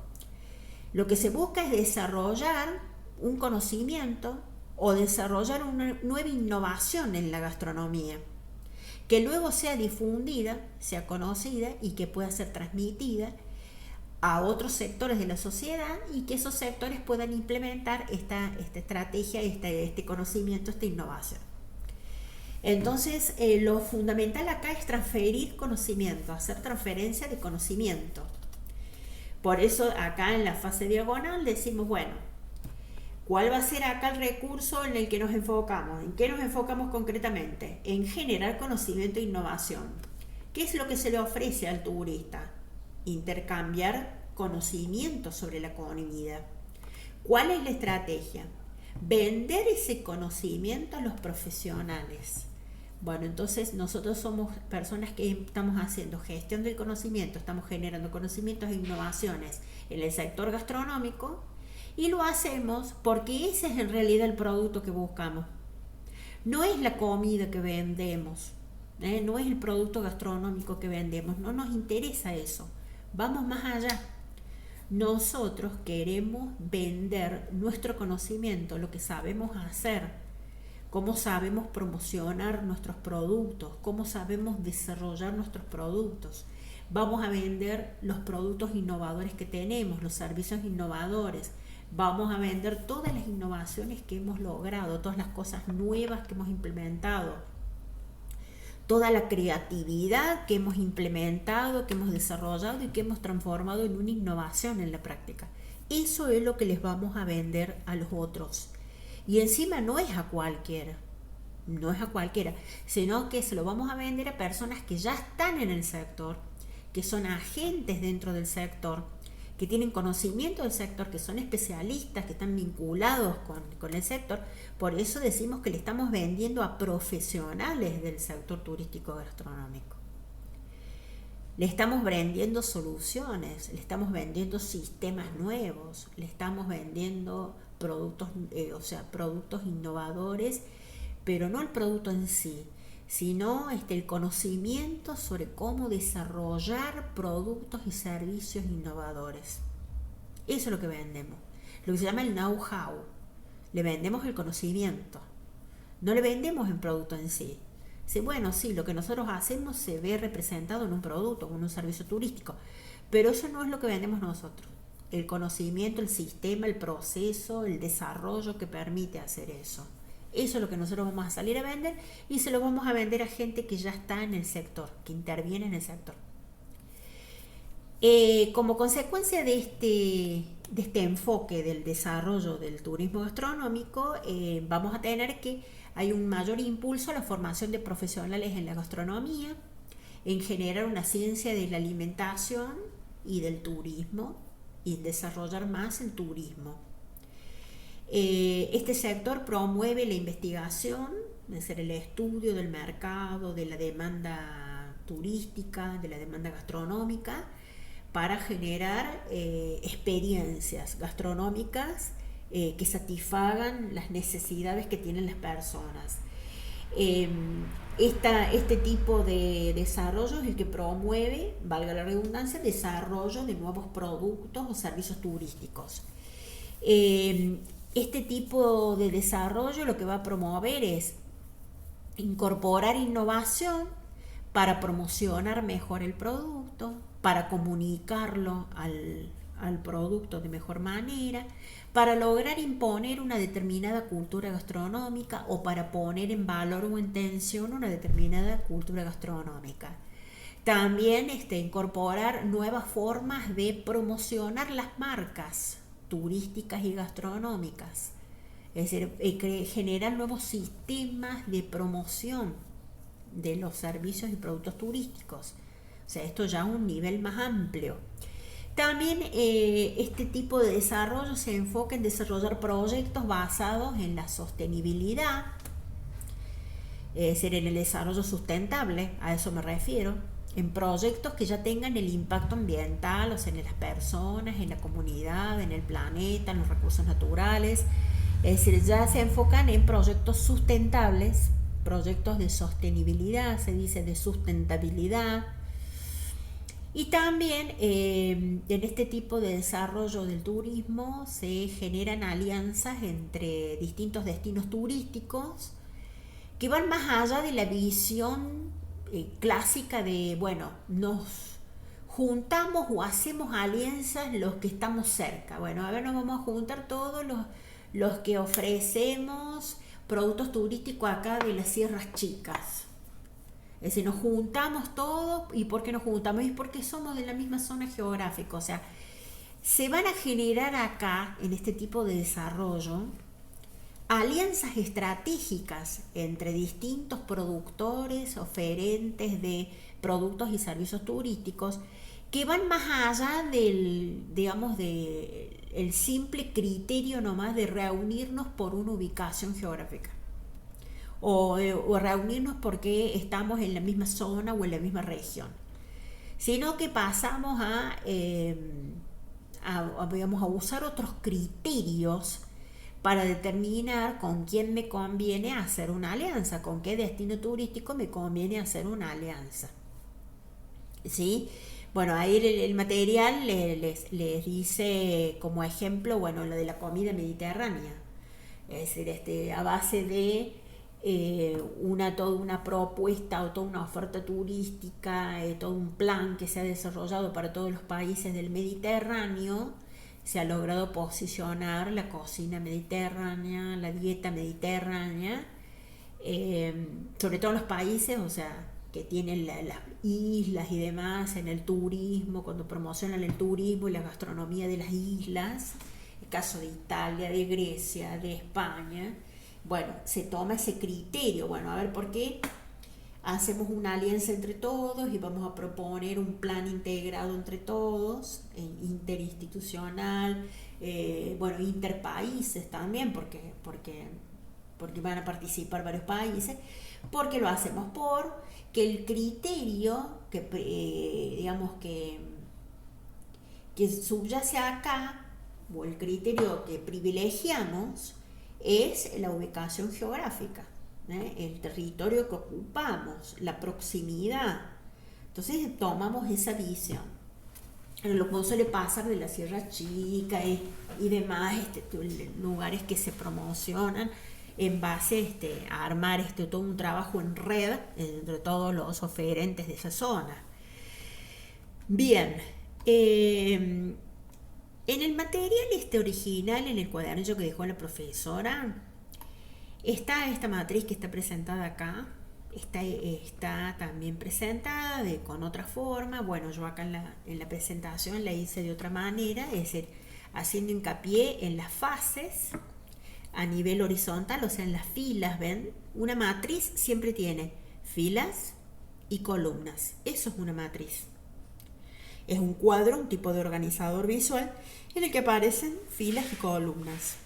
A: Lo que se busca es desarrollar un conocimiento o desarrollar una nueva innovación en la gastronomía, que luego sea difundida, sea conocida y que pueda ser transmitida a otros sectores de la sociedad y que esos sectores puedan implementar esta estrategia, este conocimiento, esta innovación. Entonces, lo fundamental acá es transferir conocimiento, hacer transferencia de conocimiento. Por eso acá en la fase diagonal decimos, bueno, ¿cuál va a ser acá el recurso en el que nos enfocamos? ¿En qué nos enfocamos concretamente? En generar conocimiento e innovación. ¿Qué es lo que se le ofrece al turista? Intercambiar conocimiento sobre la comida. ¿Cuál es la estrategia? Vender ese conocimiento a los profesionales. Bueno, entonces nosotros somos personas que estamos haciendo gestión del conocimiento, estamos generando conocimientos e innovaciones en el sector gastronómico y lo hacemos porque ese es en realidad el producto que buscamos. No es la comida que vendemos, no es el producto gastronómico que vendemos, no nos interesa eso, vamos más allá. Nosotros queremos vender nuestro conocimiento, lo que sabemos hacer, cómo sabemos promocionar nuestros productos, cómo sabemos desarrollar nuestros productos. Vamos a vender los productos innovadores que tenemos, los servicios innovadores. Vamos a vender todas las innovaciones que hemos logrado, todas las cosas nuevas que hemos implementado, toda la creatividad que hemos implementado, que hemos desarrollado y que hemos transformado en una innovación en la práctica. Eso es lo que les vamos a vender a los otros. Y encima no es a cualquiera, sino que se lo vamos a vender a personas que ya están en el sector, que son agentes dentro del sector, que tienen conocimiento del sector, que son especialistas, que están vinculados con el sector. Por eso decimos que le estamos vendiendo a profesionales del sector turístico gastronómico. Le estamos vendiendo soluciones, le estamos vendiendo sistemas nuevos, le estamos vendiendo productos innovadores, pero no el producto en sí, sino el conocimiento sobre cómo desarrollar productos y servicios innovadores. Eso es lo que vendemos, lo que se llama el know-how. Le vendemos el conocimiento, no le vendemos el producto en sí. Sí, bueno, sí, lo que nosotros hacemos se ve representado en un producto, en un servicio turístico, pero eso no es lo que vendemos nosotros. El conocimiento, el sistema, el proceso, el desarrollo que permite hacer eso. Eso es lo que nosotros vamos a salir a vender y se lo vamos a vender a gente que ya está en el sector, que interviene en el sector. Como consecuencia de este enfoque del desarrollo del turismo gastronómico, vamos a tener que hay un mayor impulso a la formación de profesionales en la gastronomía, en generar una ciencia de la alimentación y del turismo y en desarrollar más el turismo. Este sector promueve la investigación, es decir, el estudio del mercado, de la demanda turística, de la demanda gastronómica, para generar experiencias gastronómicas que satisfagan las necesidades que tienen las personas. Este tipo de desarrollo es el que promueve, valga la redundancia, el desarrollo de nuevos productos o servicios turísticos. Este tipo de desarrollo lo que va a promover es incorporar innovación para promocionar mejor el producto, para comunicarlo al producto de mejor manera, para lograr imponer una determinada cultura gastronómica o para poner en valor o en tensión una determinada cultura gastronómica. También incorporar nuevas formas de promocionar las marcas turísticas y gastronómicas, es decir, generar nuevos sistemas de promoción de los servicios y productos turísticos. O sea, esto ya a un nivel más amplio. También este tipo de desarrollo se enfoca en desarrollar proyectos basados en la sostenibilidad, es decir, en el desarrollo sustentable, a eso me refiero, en proyectos que ya tengan el impacto ambiental, o sea, en las personas, en la comunidad, en el planeta, en los recursos naturales. Es decir, ya se enfocan en proyectos sustentables, proyectos de sostenibilidad, se dice de sustentabilidad. Y también en este tipo de desarrollo del turismo se generan alianzas entre distintos destinos turísticos que van más allá de la visión clásica de, bueno, nos juntamos o hacemos alianzas los que estamos cerca. Bueno, a ver, nos vamos a juntar todos los que ofrecemos productos turísticos acá de las Sierras Chicas. Es decir, nos juntamos todos. ¿Y por qué nos juntamos? Es porque somos de la misma zona geográfica. O sea, se van a generar acá, en este tipo de desarrollo, alianzas estratégicas entre distintos productores, oferentes de productos y servicios turísticos, que van más allá del, digamos, el simple criterio nomás de reunirnos por una ubicación geográfica. O reunirnos porque estamos en la misma zona o en la misma región, sino que pasamos digamos, a usar otros criterios para determinar con quién me conviene hacer una alianza, con qué destino turístico me conviene hacer una alianza. ¿Sí? Bueno, ahí el material les dice como ejemplo, bueno, lo de la comida mediterránea. Es decir, a base de toda una propuesta o toda una oferta turística, todo un plan que se ha desarrollado para todos los países del Mediterráneo, se ha logrado posicionar la cocina mediterránea, la dieta mediterránea, sobre todo en los países, o sea, que tienen las islas y demás en el turismo, cuando promocionan el turismo y la gastronomía de las islas, el caso de Italia, de Grecia, de España. Bueno, se toma ese criterio, bueno, a ver por qué hacemos una alianza entre todos y vamos a proponer un plan integrado entre todos, interinstitucional, bueno, interpaíses también, porque van a participar varios países, porque lo hacemos por que el criterio digamos que subyace acá, o el criterio que privilegiamos, es la ubicación geográfica, el territorio que ocupamos, la proximidad. Entonces tomamos esa visión. Lo que suele pasar de la Sierra Chica y demás, lugares que se promocionan en base a armar todo un trabajo en red entre todos los oferentes de esa zona. Bien, en el material original, en el cuadernillo que dejó la profesora, está esta matriz que está presentada acá, está también presentada con otra forma. Bueno, yo acá en la presentación la hice de otra manera, es decir, haciendo hincapié en las fases a nivel horizontal, o sea, en las filas, ¿ven? Una matriz siempre tiene filas y columnas. Eso es una matriz. Es un cuadro, un tipo de organizador visual en el que aparecen filas y columnas.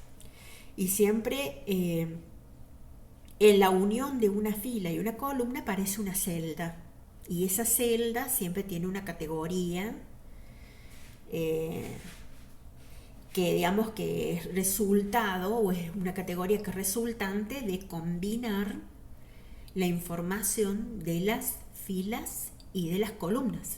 A: Y siempre en la unión de una fila y una columna aparece una celda. Y esa celda siempre tiene una categoría que digamos que es resultado, o es una categoría que es resultante de combinar la información de las filas y de las columnas.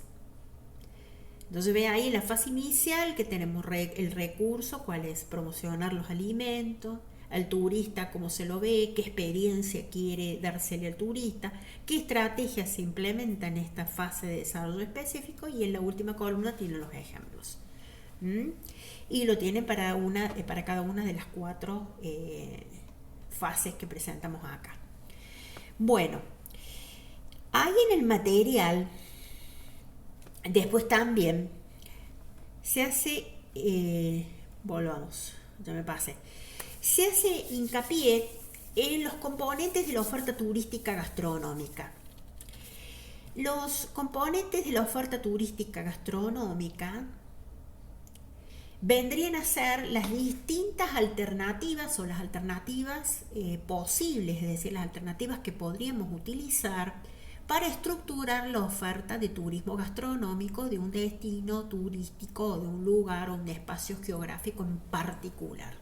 A: Entonces ve ahí en la fase inicial que tenemos el recurso, cuál es promocionar los alimentos, al turista cómo se lo ve, qué experiencia quiere dársele al turista, qué estrategias se implementan en esta fase de desarrollo específico, y en la última columna tiene los ejemplos. Y lo tiene para cada una de las 4 fases que presentamos acá. Bueno, ahí en el material después también se hace, volvamos, ya me pasé, se hace hincapié en los componentes de la oferta turística gastronómica. Los componentes de la oferta turística gastronómica vendrían a ser las distintas alternativas o las alternativas posibles, es decir, las alternativas que podríamos utilizar para estructurar la oferta de turismo gastronómico de un destino turístico, de un lugar o un espacio geográfico en particular.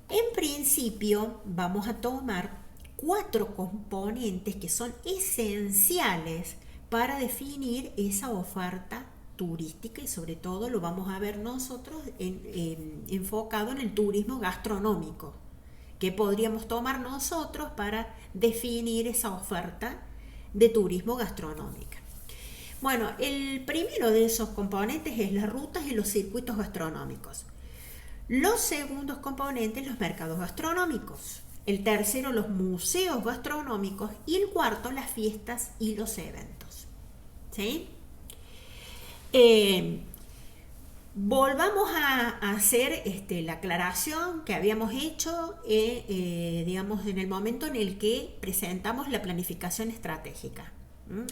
A: En principio vamos a tomar 4 componentes que son esenciales para definir esa oferta turística, y sobre todo lo vamos a ver nosotros enfocado en el turismo gastronómico. ¿Qué podríamos tomar nosotros para definir esa oferta de turismo gastronómica? Bueno, el primero de esos componentes es las rutas y los circuitos gastronómicos. Los segundos componentes, los mercados gastronómicos. El tercero, los museos gastronómicos. Y el cuarto, las fiestas y los eventos. ¿Sí? Volvamos a hacer la aclaración que habíamos hecho, digamos, en el momento en el que presentamos la planificación estratégica.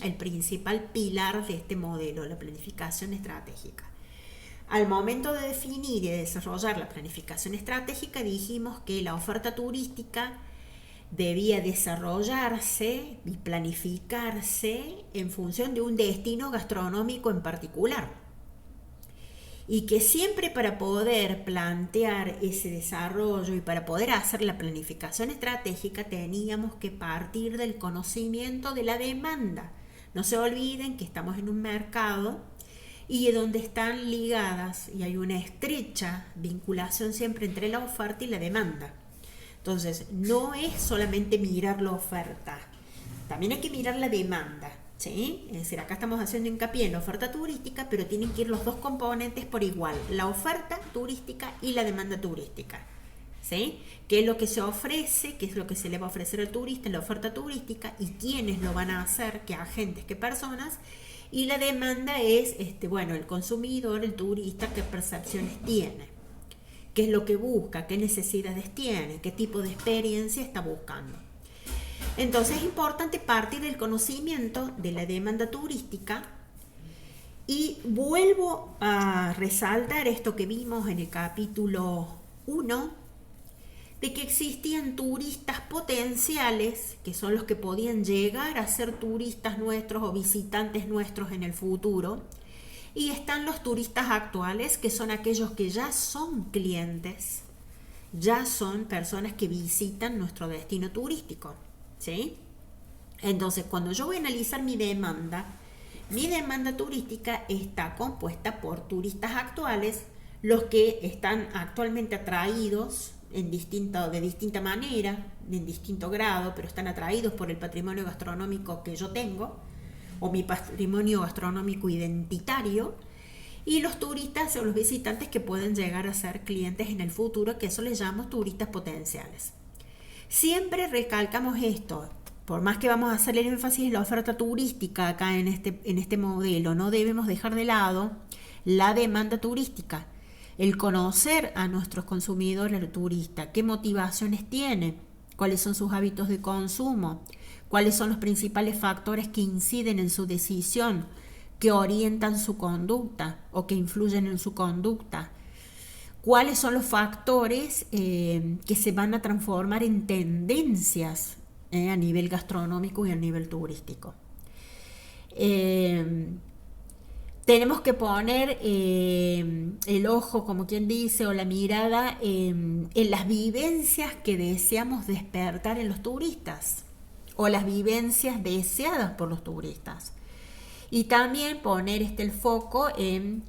A: El principal pilar de este modelo, la planificación estratégica. Al momento de definir y de desarrollar la planificación estratégica, dijimos que la oferta turística debía desarrollarse y planificarse en función de un destino gastronómico en particular. Y que siempre para poder plantear ese desarrollo y para poder hacer la planificación estratégica teníamos que partir del conocimiento de la demanda. No se olviden que estamos en un mercado y donde están ligadas y hay una estrecha vinculación siempre entre la oferta y la demanda. Entonces, no es solamente mirar la oferta, también hay que mirar la demanda, ¿sí? Es decir, acá estamos haciendo hincapié en la oferta turística, pero tienen que ir los dos componentes por igual, la oferta turística y la demanda turística, ¿sí? ¿Qué es lo que se ofrece? ¿Qué es lo que se le va a ofrecer al turista en la oferta turística? ¿Y quiénes lo van a hacer? ¿Qué agentes? ¿Qué personas? Y la demanda es, el consumidor, el turista, qué percepciones tiene, qué es lo que busca, qué necesidades tiene, qué tipo de experiencia está buscando. Entonces es importante partir del conocimiento de la demanda turística y vuelvo a resaltar esto que vimos en el capítulo 1, de que existían turistas potenciales, que son los que podían llegar a ser turistas nuestros o visitantes nuestros en el futuro, y están los turistas actuales, que son aquellos que ya son clientes, ya son personas que visitan nuestro destino turístico, ¿sí? Entonces, cuando yo voy a analizar mi demanda turística está compuesta por turistas actuales, los que están actualmente atraídos de distinta manera, en distinto grado, pero están atraídos por el patrimonio gastronómico que yo tengo, o mi patrimonio gastronómico identitario, y los turistas o los visitantes que pueden llegar a ser clientes en el futuro, que eso les llamamos turistas potenciales. Siempre recalcamos esto, por más que vamos a hacer el énfasis en la oferta turística acá en este modelo, no debemos dejar de lado la demanda turística, el conocer a nuestros consumidores, el turista, qué motivaciones tiene, cuáles son sus hábitos de consumo, cuáles son los principales factores que inciden en su decisión, que orientan su conducta o que influyen en su conducta, cuáles son los factores que se van a transformar en tendencias a nivel gastronómico y a nivel turístico. Tenemos que poner el ojo, como quien dice, o la mirada en las vivencias que deseamos despertar en los turistas o las vivencias deseadas por los turistas. Y también poner el foco en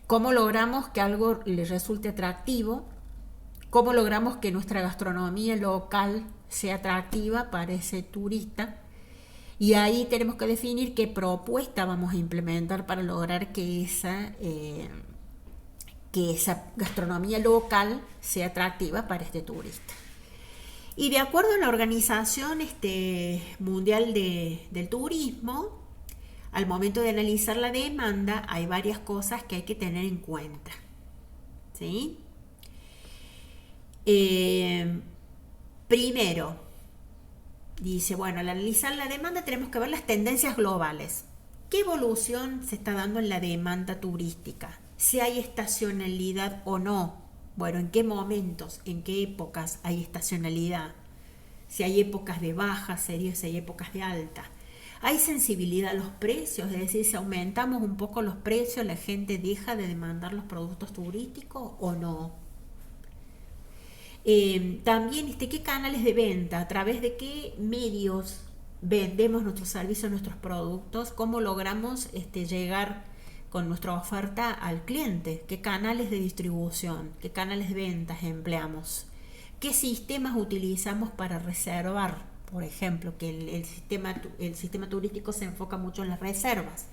A: cómo logramos que algo les resulte atractivo, cómo logramos que nuestra gastronomía local sea atractiva para ese turista. Y ahí tenemos que definir qué propuesta vamos a implementar para lograr que esa gastronomía local sea atractiva para este turista. Y de acuerdo a la Organización Mundial del Turismo, al momento de analizar la demanda hay varias cosas que hay que tener en cuenta, ¿sí? Primero, dice, bueno, al analizar la demanda tenemos que ver las tendencias globales. ¿Qué evolución se está dando en la demanda turística? Si hay estacionalidad o no. Bueno, ¿en qué momentos, en qué épocas hay estacionalidad? Si hay épocas de baja, si hay épocas de alta. ¿Hay sensibilidad a los precios? Es decir, si aumentamos un poco los precios, ¿la gente deja de demandar los productos turísticos o no? También qué canales de venta, a través de qué medios vendemos nuestros servicios, nuestros productos, cómo logramos llegar con nuestra oferta al cliente, qué canales de distribución, qué canales de ventas empleamos, qué sistemas utilizamos para reservar, por ejemplo, que el sistema turístico se enfoca mucho en las reservas.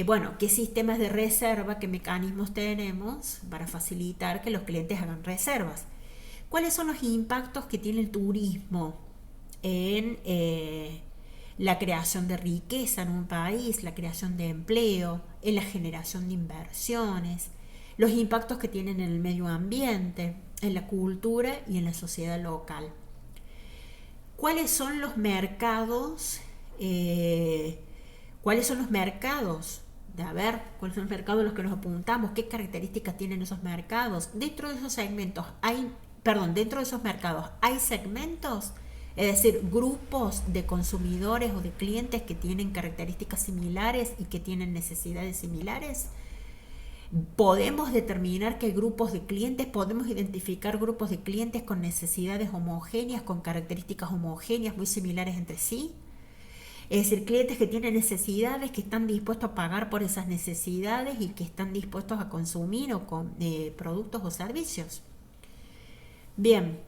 A: Bueno, ¿qué sistemas de reserva, qué mecanismos tenemos para facilitar que los clientes hagan reservas? ¿Cuáles son los impactos que tiene el turismo en la creación de riqueza en un país, la creación de empleo, en la generación de inversiones, los impactos que tienen en el medio ambiente, en la cultura y en la sociedad local? ¿Cuáles son los mercados? ¿Cuáles son los mercados? ¿Cuáles son los mercados a los que nos apuntamos? ¿Qué características tienen esos mercados? Dentro de esos mercados hay segmentos, es decir, grupos de consumidores o de clientes que tienen características similares y que tienen necesidades similares. Podemos determinar que hay grupos de clientes, podemos identificar grupos de clientes con necesidades homogéneas, con características homogéneas muy similares entre sí. Es decir, clientes que tienen necesidades, que están dispuestos a pagar por esas necesidades y que están dispuestos a consumir productos o servicios. Bien,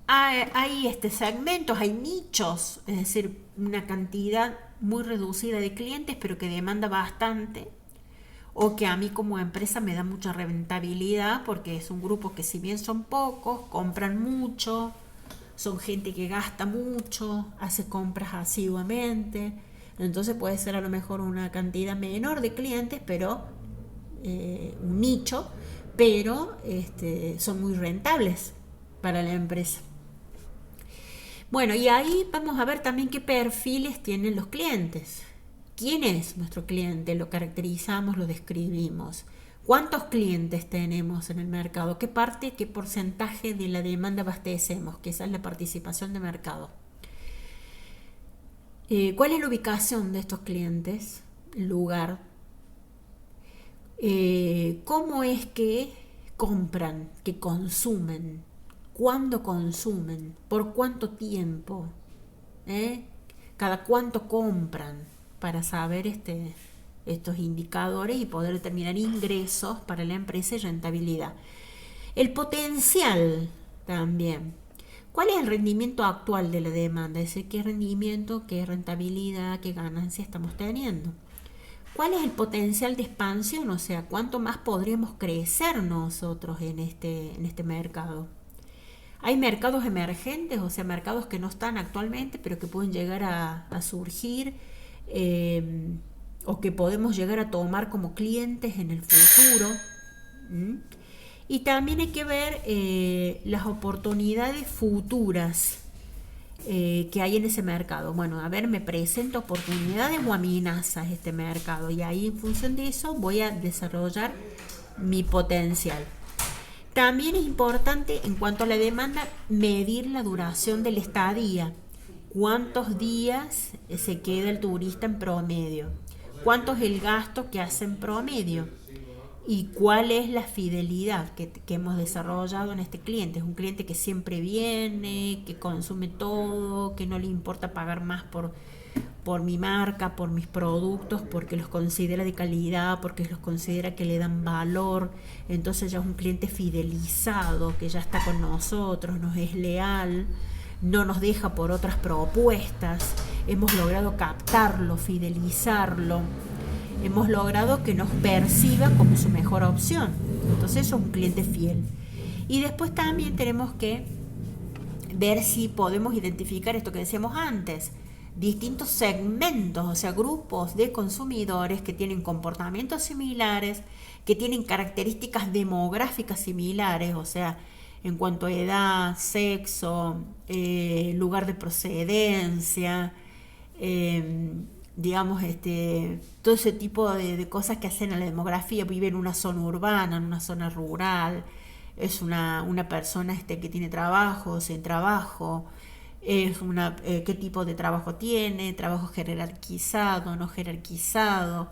A: hay segmentos, hay nichos, es decir, una cantidad muy reducida de clientes, pero que demanda bastante, o que a mí como empresa me da mucha rentabilidad, porque es un grupo que, si bien son pocos, compran mucho, son gente que gasta mucho, hace compras asiduamente, entonces puede ser a lo mejor una cantidad menor de clientes, pero un nicho, pero son muy rentables para la empresa. Bueno, y ahí vamos a ver también qué perfiles tienen los clientes. ¿Quién es nuestro cliente? Lo caracterizamos, lo describimos. ¿Cuántos clientes tenemos en el mercado? ¿Qué porcentaje de la demanda abastecemos? Que esa es la participación de mercado. ¿Cuál es la ubicación de estos clientes? El lugar. ¿Cómo es que compran, que consumen? ¿Cuándo consumen? ¿Por cuánto tiempo? ¿Cada cuánto compran? Para saber estos indicadores y poder determinar ingresos para la empresa y rentabilidad. El potencial también. ¿Cuál es el rendimiento actual de la demanda? Es decir, qué rendimiento, qué rentabilidad, qué ganancia estamos teniendo. ¿Cuál es el potencial de expansión? O sea, ¿cuánto más podríamos crecer nosotros en este mercado? Hay mercados emergentes, o sea, mercados que no están actualmente, pero que pueden llegar a surgir, o que podemos llegar a tomar como clientes en el futuro. Y también hay que ver las oportunidades futuras que hay en ese mercado. Bueno, a ver, me presento oportunidades o amenazas este mercado, y ahí, en función de eso, voy a desarrollar mi potencial. También es importante, en cuanto a la demanda, medir la duración de la estadía. ¿Cuántos días se queda el turista en promedio? ¿Cuánto es el gasto que hace en promedio? ¿Y cuál es la fidelidad que hemos desarrollado en este cliente? Es un cliente que siempre viene, que consume todo, que no le importa pagar más por mi marca, por mis productos, porque los considera de calidad, porque los considera que le dan valor. Entonces ya es un cliente fidelizado, que ya está con nosotros, nos es leal, no nos deja por otras propuestas. Hemos logrado captarlo, fidelizarlo, hemos logrado que nos perciba como su mejor opción. Entonces eso es un cliente fiel. Y después también tenemos que ver si podemos identificar esto que decíamos antes, distintos segmentos, o sea, grupos de consumidores que tienen comportamientos similares, que tienen características demográficas similares, o sea, en cuanto a edad, sexo, lugar de procedencia, digamos, todo ese tipo de cosas que hacen a la demografía. Vive en una zona urbana, en una zona rural, es una persona que tiene trabajo, sin trabajo, es qué tipo de trabajo tiene, trabajo jerarquizado, no jerarquizado.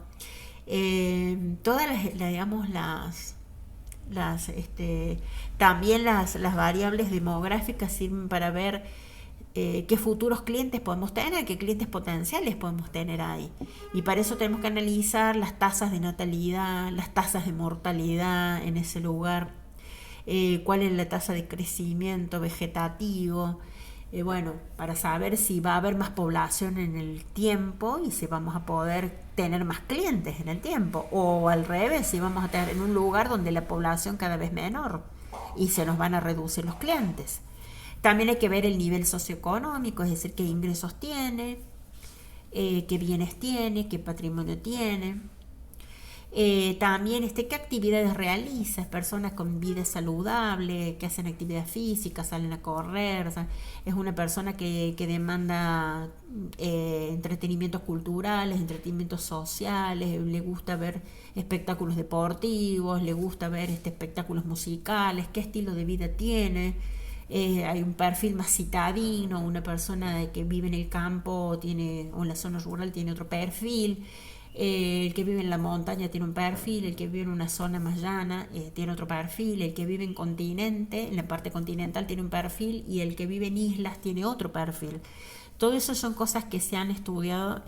A: Todas también las variables demográficas sirven para ver qué futuros clientes podemos tener, qué clientes potenciales podemos tener ahí. Y para eso tenemos que analizar las tasas de natalidad, las tasas de mortalidad en ese lugar, cuál es la tasa de crecimiento vegetativo, bueno, para saber si va a haber más población en el tiempo y si vamos a poder tener más clientes en el tiempo, o al revés, si vamos a tener en un lugar donde la población cada vez menor y se nos van a reducir los clientes. También hay que ver el nivel socioeconómico, es decir, qué ingresos tiene, qué bienes tiene, qué patrimonio tiene. También qué actividades realiza, personas con vida saludable, que hacen actividad física, salen a correr, o sea, es una persona que demanda entretenimientos culturales, entretenimientos sociales, le gusta ver espectáculos deportivos, le gusta ver espectáculos musicales, qué estilo de vida tiene. Hay un perfil más citadino, una persona que vive en el campo tiene, o en la zona rural tiene otro perfil. El que vive en la montaña tiene un perfil, el que vive en una zona más llana tiene otro perfil, el que vive en continente, en la parte continental tiene un perfil y el que vive en islas tiene otro perfil. Todo eso son cosas que se han estudiado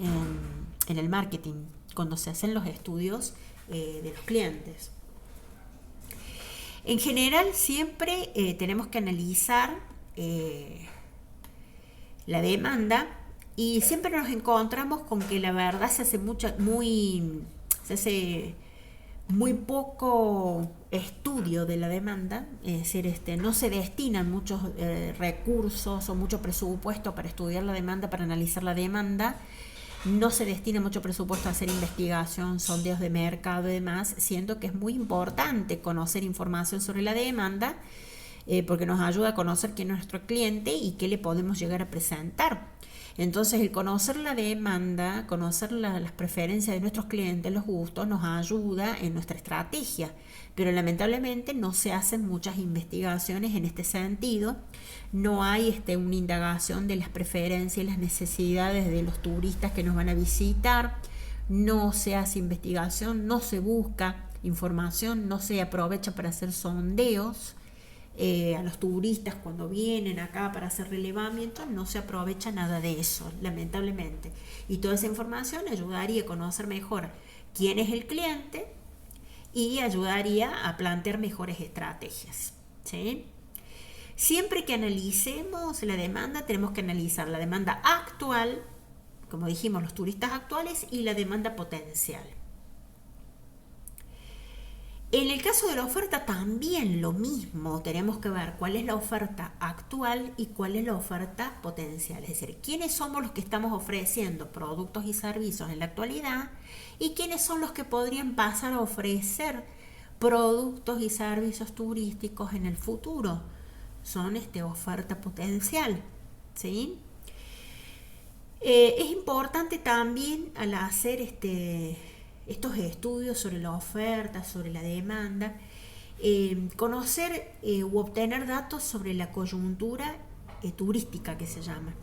A: en el marketing, cuando se hacen los estudios de los clientes. En general siempre tenemos que analizar la demanda. Y siempre nos encontramos con que la verdad se hace muy poco estudio de la demanda, es decir, no se destinan muchos recursos o mucho presupuesto para estudiar la demanda, para analizar la demanda. No se destina mucho presupuesto a hacer investigación, sondeos de mercado y demás, siendo que es muy importante conocer información sobre la demanda, porque nos ayuda a conocer quién es nuestro cliente y qué le podemos llegar a presentar. Entonces, el conocer la demanda, conocer las preferencias de nuestros clientes, los gustos, nos ayuda en nuestra estrategia. Pero lamentablemente no se hacen muchas investigaciones en este sentido. No hay una indagación de las preferencias y las necesidades de los turistas que nos van a visitar. No se hace investigación, no se busca información, no se aprovecha para hacer sondeos. A los turistas cuando vienen acá para hacer relevamiento no se aprovecha nada de eso, lamentablemente, y toda esa información ayudaría a conocer mejor quién es el cliente y ayudaría a plantear mejores estrategias, ¿sí? Siempre que analicemos la demanda tenemos que analizar la demanda actual, como dijimos, los turistas actuales, y la demanda potencial. En el caso de la oferta también lo mismo, tenemos que ver cuál es la oferta actual y cuál es la oferta potencial, es decir, quiénes somos los que estamos ofreciendo productos y servicios en la actualidad y quiénes son los que podrían pasar a ofrecer productos y servicios turísticos en el futuro. Son oferta potencial, ¿sí? Es importante también al hacer estos estudios sobre la oferta, sobre la demanda, conocer u obtener datos sobre la coyuntura turística, que se llama.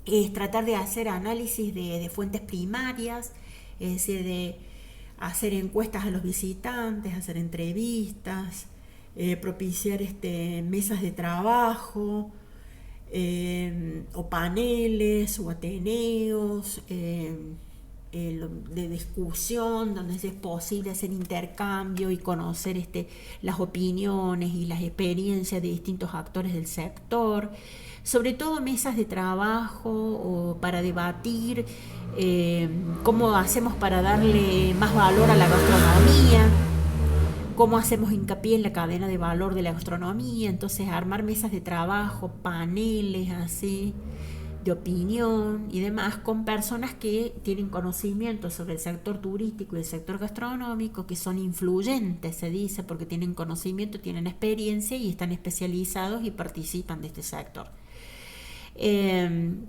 A: Es tratar de hacer análisis de fuentes primarias, es decir, de hacer encuestas a los visitantes, hacer entrevistas, propiciar mesas de trabajo, o paneles o ateneos, de discusión donde es posible hacer intercambio y conocer las opiniones y las experiencias de distintos actores del sector, sobre todo mesas de trabajo o para debatir cómo hacemos para darle más valor a la gastronomía, cómo hacemos hincapié en la cadena de valor de la gastronomía. Entonces armar mesas de trabajo, paneles así de opinión y demás con personas que tienen conocimiento sobre el sector turístico y el sector gastronómico, que son influyentes, se dice, porque tienen conocimiento, tienen experiencia y están especializados y participan de este sector.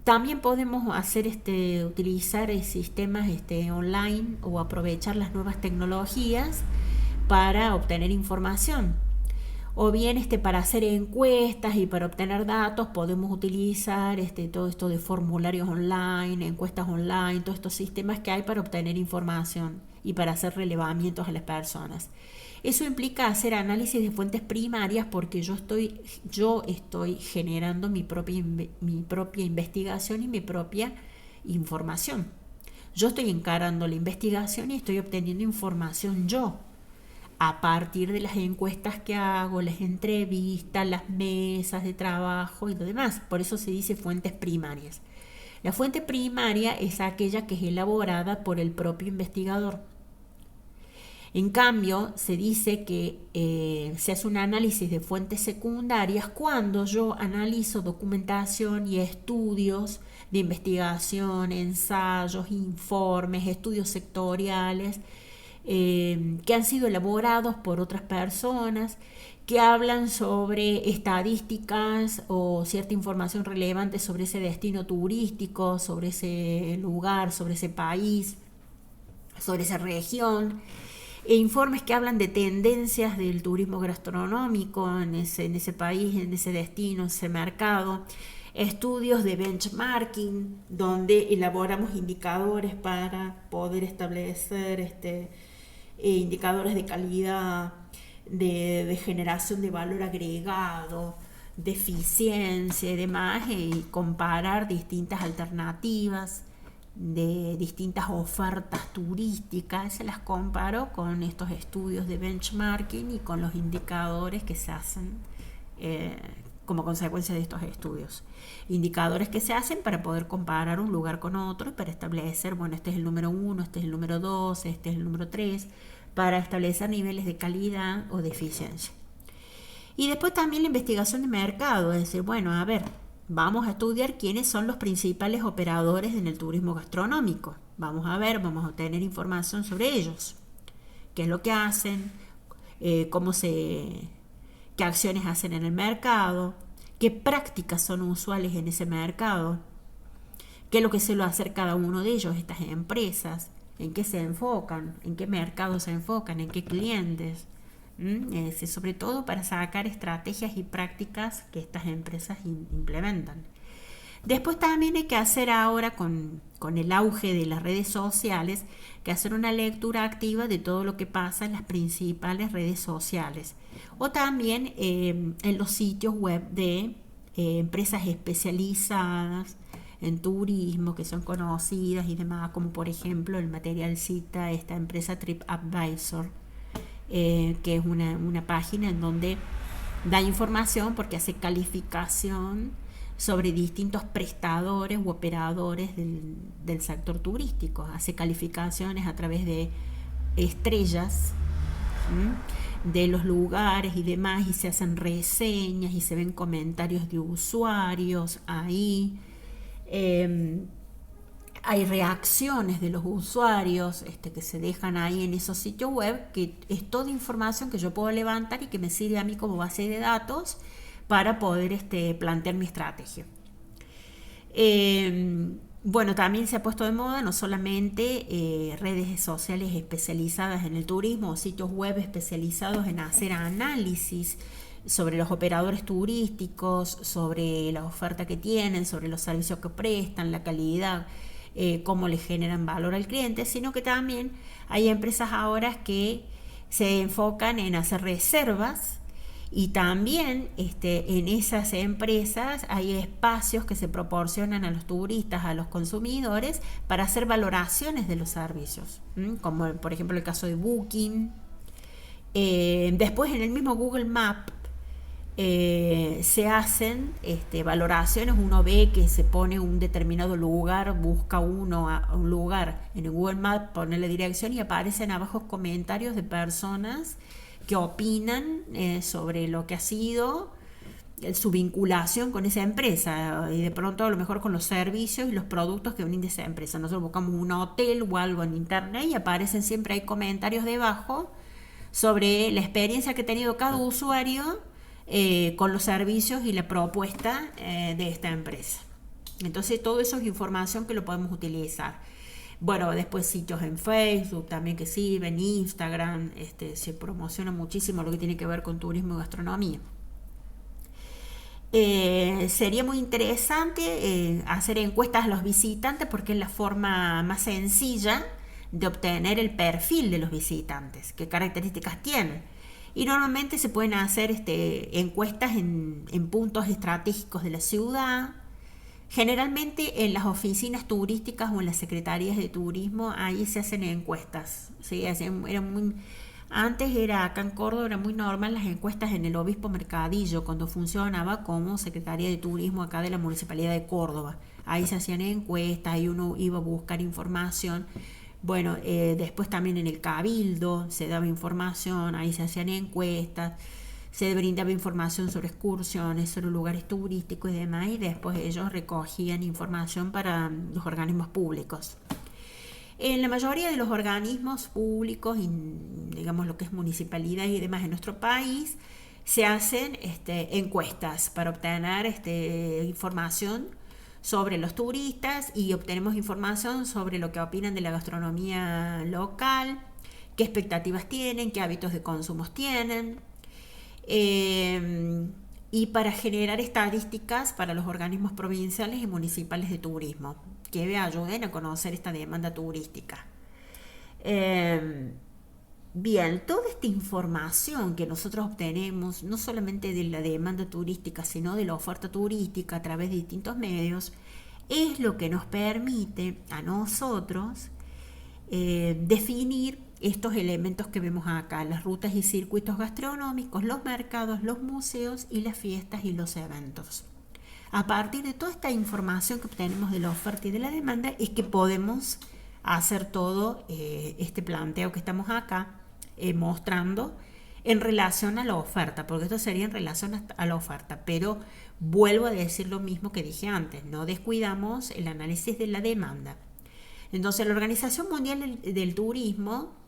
A: También podemos hacer utilizar sistemas online o aprovechar las nuevas tecnologías para obtener información. O bien para hacer encuestas y para obtener datos podemos utilizar todo esto de formularios online, encuestas online, todos estos sistemas que hay para obtener información y para hacer relevamientos a las personas. Eso implica hacer análisis de fuentes primarias, porque yo estoy generando mi propia investigación y mi propia información. Yo estoy encarando la investigación y estoy obteniendo información yo. a partir de las encuestas que hago, las entrevistas, las mesas de trabajo y lo demás. Por eso se dice fuentes primarias. La fuente primaria es aquella que es elaborada por el propio investigador. En cambio, se dice que se hace un análisis de fuentes secundarias cuando yo analizo documentación y estudios de investigación, ensayos, informes, estudios sectoriales que han sido elaborados por otras personas, que hablan sobre estadísticas o cierta información relevante sobre ese destino turístico, sobre ese lugar, sobre ese país, sobre esa región. Informes que hablan de tendencias del turismo gastronómico en ese país, en ese destino, en ese mercado. Estudios de benchmarking, donde elaboramos indicadores para poder establecer indicadores de calidad, de generación de valor agregado, de eficiencia y demás, y comparar distintas alternativas de distintas ofertas turísticas. Se las comparo con estos estudios de benchmarking y con los indicadores que se hacen como consecuencia de estos estudios. Indicadores que se hacen para poder comparar un lugar con otro y para establecer, bueno, este es el número 1, este es el número 2, este es el número 3, para establecer niveles de calidad o de eficiencia. Y después también la investigación de mercado, es decir, bueno, a ver, vamos a estudiar quiénes son los principales operadores en el turismo gastronómico. Vamos a ver, vamos a obtener información sobre ellos. ¿Qué es lo que hacen? ¿Qué acciones hacen en el mercado? ¿Qué prácticas son usuales en ese mercado? ¿Qué es lo que suele hacer cada uno de ellos, estas empresas? ¿En qué se enfocan? ¿En qué mercado se enfocan? ¿En qué clientes? Sobre todo para sacar estrategias y prácticas que estas empresas implementan. Después también hay que hacer ahora con el auge de las redes sociales, que hacer una lectura activa de todo lo que pasa en las principales redes sociales o también en los sitios web de empresas especializadas en turismo que son conocidas y demás, como por ejemplo el material cita esta empresa TripAdvisor, que es una página en donde da información porque hace calificación sobre distintos prestadores u operadores del sector turístico. Hace calificaciones a través de estrellas de los lugares y demás, y se hacen reseñas y se ven comentarios de usuarios ahí. Hay reacciones de los usuarios que se dejan ahí en esos sitios web, que es toda información que yo puedo levantar y que me sirve a mí como base de datos para poder plantear mi estrategia. Bueno, también se ha puesto de moda no solamente redes sociales especializadas en el turismo o sitios web especializados en hacer análisis sobre los operadores turísticos, sobre la oferta que tienen, sobre los servicios que prestan, la calidad, cómo le generan valor al cliente, sino que también hay empresas ahora que se enfocan en hacer reservas, y también en esas empresas hay espacios que se proporcionan a los turistas, a los consumidores, para hacer valoraciones de los servicios, como por ejemplo el caso de Booking. Después en el mismo Google Maps se hacen valoraciones. Uno ve que se pone un determinado lugar, busca un lugar en el Google Maps, pone la dirección y aparecen abajo comentarios de personas que opinan sobre lo que ha sido su vinculación con esa empresa, y de pronto a lo mejor con los servicios y los productos que brinda esa empresa. Nosotros buscamos un hotel o algo en internet y aparecen siempre hay comentarios debajo sobre la experiencia que ha tenido cada usuario con los servicios y la propuesta de esta empresa. Entonces todo eso es información que lo podemos utilizar. Bueno, después sitios en Facebook también que sirven, Instagram, se promociona muchísimo lo que tiene que ver con turismo y gastronomía. Sería muy interesante hacer encuestas a los visitantes, porque es la forma más sencilla de obtener el perfil de los visitantes, qué características tienen. Y normalmente se pueden hacer encuestas en puntos estratégicos de la ciudad. Generalmente en las oficinas turísticas o en las secretarías de turismo, ahí se hacen encuestas, ¿sí? Antes era acá en Córdoba, era muy normal las encuestas en el Obispo Mercadillo, cuando funcionaba como Secretaría de Turismo acá de la Municipalidad de Córdoba. Ahí se hacían encuestas, ahí uno iba a buscar información. Bueno, después también en el Cabildo se daba información, ahí se hacían encuestas, se brindaba información sobre excursiones, sobre lugares turísticos y demás, y después ellos recogían información para los organismos públicos. En la mayoría de los organismos públicos, digamos lo que es municipalidad y demás en nuestro país, se hacen encuestas para obtener información sobre los turistas y obtenemos información sobre lo que opinan de la gastronomía local, qué expectativas tienen, qué hábitos de consumo tienen. Y para generar estadísticas para los organismos provinciales y municipales de turismo que ayuden a conocer esta demanda turística. Bien, toda esta información que nosotros obtenemos, no solamente de la demanda turística, sino de la oferta turística a través de distintos medios, es lo que nos permite a nosotros definir estos elementos que vemos acá, las rutas y circuitos gastronómicos, los mercados, los museos y las fiestas y los eventos. A partir de toda esta información que obtenemos de la oferta y de la demanda es que podemos hacer todo este planteo que estamos acá mostrando en relación a la oferta, porque esto sería en relación a la oferta, pero vuelvo a decir lo mismo que dije antes, no descuidamos el análisis de la demanda. Entonces la Organización Mundial del Turismo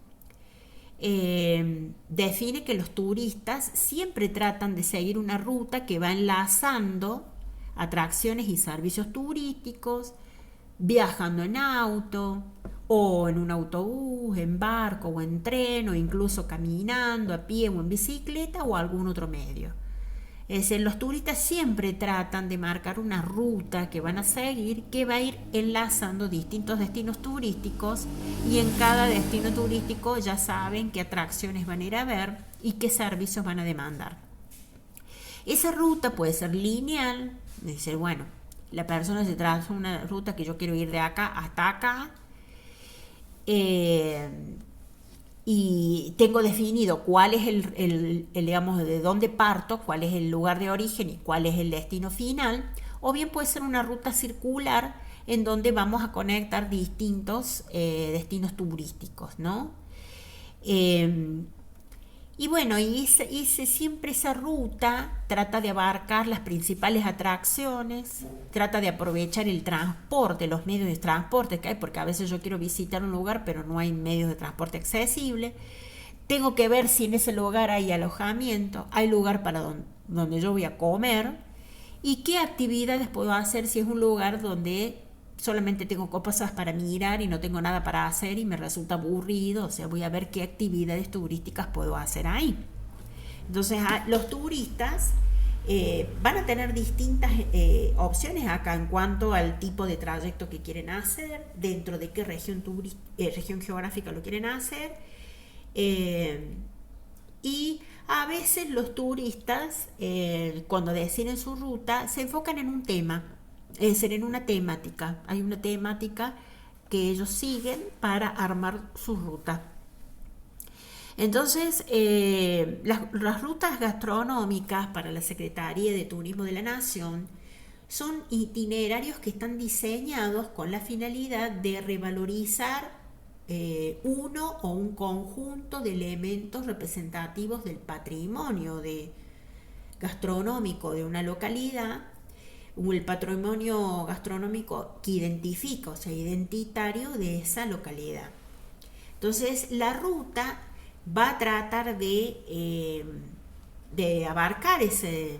A: define que los turistas siempre tratan de seguir una ruta que va enlazando atracciones y servicios turísticos, viajando en auto o en un autobús, en barco o en tren o incluso caminando a pie o en bicicleta o algún otro medio. Es decir, los turistas siempre tratan de marcar una ruta que van a seguir, que va a ir enlazando distintos destinos turísticos y en cada destino turístico ya saben qué atracciones van a ir a ver y qué servicios van a demandar. Esa ruta puede ser lineal, es decir, bueno, la persona se traza una ruta que yo quiero ir de acá hasta acá, y tengo definido cuál es digamos, de dónde parto, cuál es el lugar de origen y cuál es el destino final, o bien puede ser una ruta circular en donde vamos a conectar distintos destinos turísticos, ¿no? Y bueno, siempre esa ruta trata de abarcar las principales atracciones, trata de aprovechar el transporte, los medios de transporte que hay, porque a veces yo quiero visitar un lugar pero no hay medios de transporte accesibles. Tengo que ver si en ese lugar hay alojamiento, hay lugar para donde yo voy a comer y qué actividades puedo hacer si es un lugar donde solamente tengo cosas para mirar y no tengo nada para hacer y me resulta aburrido, o sea, voy a ver qué actividades turísticas puedo hacer ahí. Entonces, los turistas van a tener distintas opciones acá en cuanto al tipo de trayecto que quieren hacer, dentro de qué región geográfica lo quieren hacer, y a veces los turistas, cuando deciden su ruta, se enfocan en un tema. Es decir, en una temática. Hay una temática que ellos siguen para armar su ruta. Entonces, las rutas gastronómicas para la Secretaría de Turismo de la Nación son itinerarios que están diseñados con la finalidad de revalorizar uno o un conjunto de elementos representativos del patrimonio gastronómico de una localidad, o el patrimonio gastronómico que identifica, o sea, identitario de esa localidad. Entonces, la ruta va a tratar de abarcar ese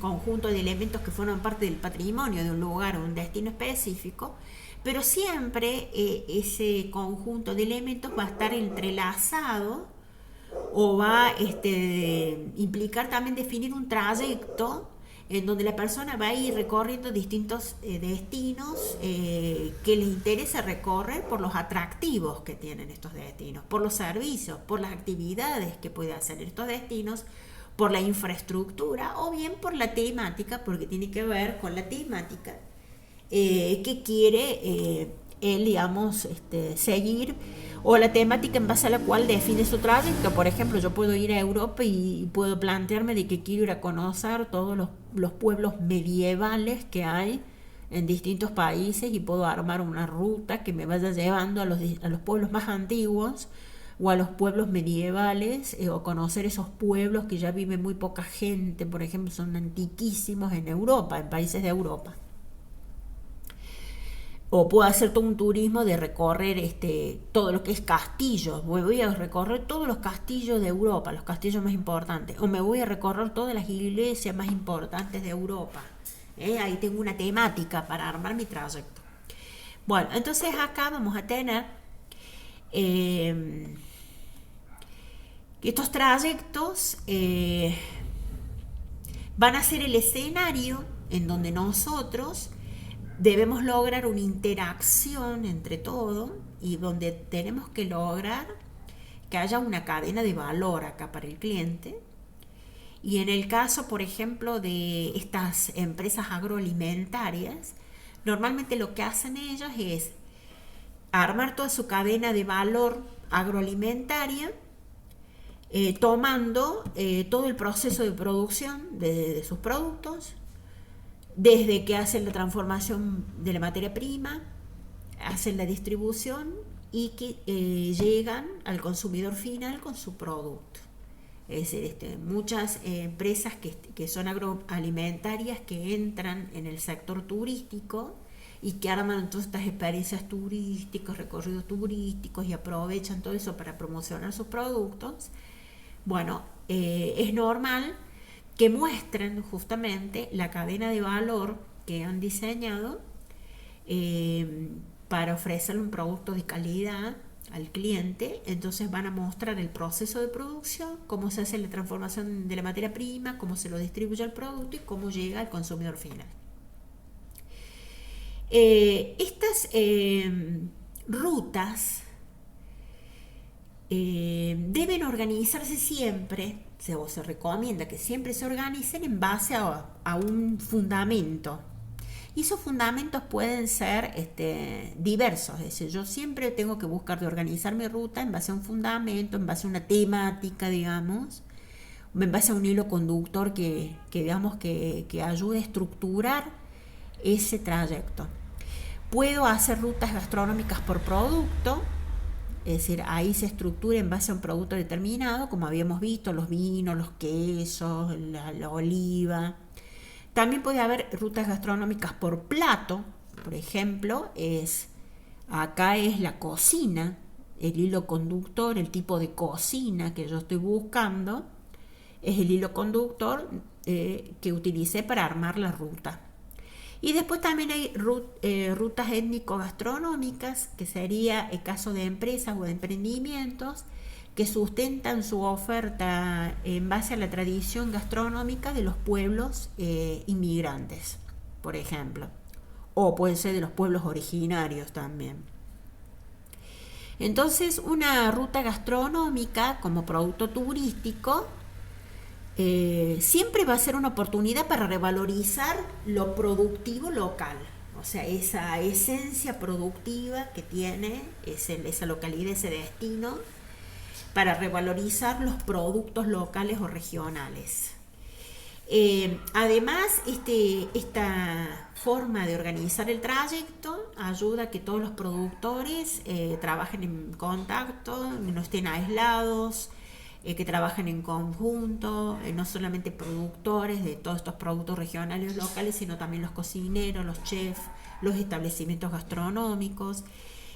A: conjunto de elementos que forman parte del patrimonio de un lugar o un destino específico, pero siempre ese conjunto de elementos va a estar entrelazado o va a implicar también definir un trayecto en donde la persona va a ir recorriendo distintos destinos que les interesa recorrer por los atractivos que tienen estos destinos, por los servicios, por las actividades que puede hacer estos destinos, por la infraestructura o bien por la temática, porque tiene que ver con la temática que quiere él, digamos, seguir, o la temática en base a la cual define su trayecto. Por ejemplo, yo puedo ir a Europa y puedo plantearme de que quiero ir a conocer todos los pueblos medievales que hay en distintos países, y puedo armar una ruta que me vaya llevando a los pueblos más antiguos o a los pueblos medievales, o conocer esos pueblos que ya vive muy poca gente, por ejemplo, son antiquísimos en Europa, en países de Europa. O puedo hacer todo un turismo de recorrer todo lo que es castillos. Voy a recorrer todos los castillos de Europa, los castillos más importantes. O me voy a recorrer todas las iglesias más importantes de Europa. Ahí tengo una temática para armar mi trayecto. Bueno, entonces acá vamos a tener estos trayectos van a ser el escenario en donde nosotros debemos lograr una interacción entre todo, y donde tenemos que lograr que haya una cadena de valor acá para el cliente. Y en el caso, por ejemplo, de estas empresas agroalimentarias, normalmente lo que hacen ellas es armar toda su cadena de valor agroalimentaria, tomando todo el proceso de producción de sus productos, desde que hacen la transformación de la materia prima, hacen la distribución y que llegan al consumidor final con su producto. Es decir, muchas empresas que son agroalimentarias, que entran en el sector turístico y que arman todas estas experiencias turísticas, recorridos turísticos, y aprovechan todo eso para promocionar sus productos. Bueno, es normal que muestren justamente la cadena de valor que han diseñado para ofrecerle un producto de calidad al cliente. Entonces van a mostrar el proceso de producción, cómo se hace la transformación de la materia prima, cómo se lo distribuye el producto y cómo llega al consumidor final. Estas rutas deben organizarse siempre, se recomienda que siempre se organicen en base a un fundamento. Y esos fundamentos pueden ser diversos. Es decir, yo siempre tengo que buscar de organizar mi ruta en base a un fundamento, en base a una temática, digamos, en base a un hilo conductor que digamos que ayude a estructurar ese trayecto. Puedo hacer rutas gastronómicas por producto. Es decir, ahí se estructura en base a un producto determinado, como habíamos visto, los vinos, los quesos, la oliva. También puede haber rutas gastronómicas por plato. Por ejemplo, acá es la cocina, el hilo conductor, el tipo de cocina que yo estoy buscando, es el hilo conductor que utilicé para armar la ruta. Y después también hay rutas étnico-gastronómicas, que sería el caso de empresas o de emprendimientos que sustentan su oferta en base a la tradición gastronómica de los pueblos inmigrantes, por ejemplo, o puede ser de los pueblos originarios también. Entonces, una ruta gastronómica como producto turístico siempre va a ser una oportunidad para revalorizar lo productivo local, o sea, esa esencia productiva que tiene esa localidad, ese destino, para revalorizar los productos locales o regionales. Además, esta forma de organizar el trayecto ayuda a que todos los productores trabajen en contacto, no estén aislados, que trabajen en conjunto, no solamente productores de todos estos productos regionales locales, sino también los cocineros, los chefs, los establecimientos gastronómicos.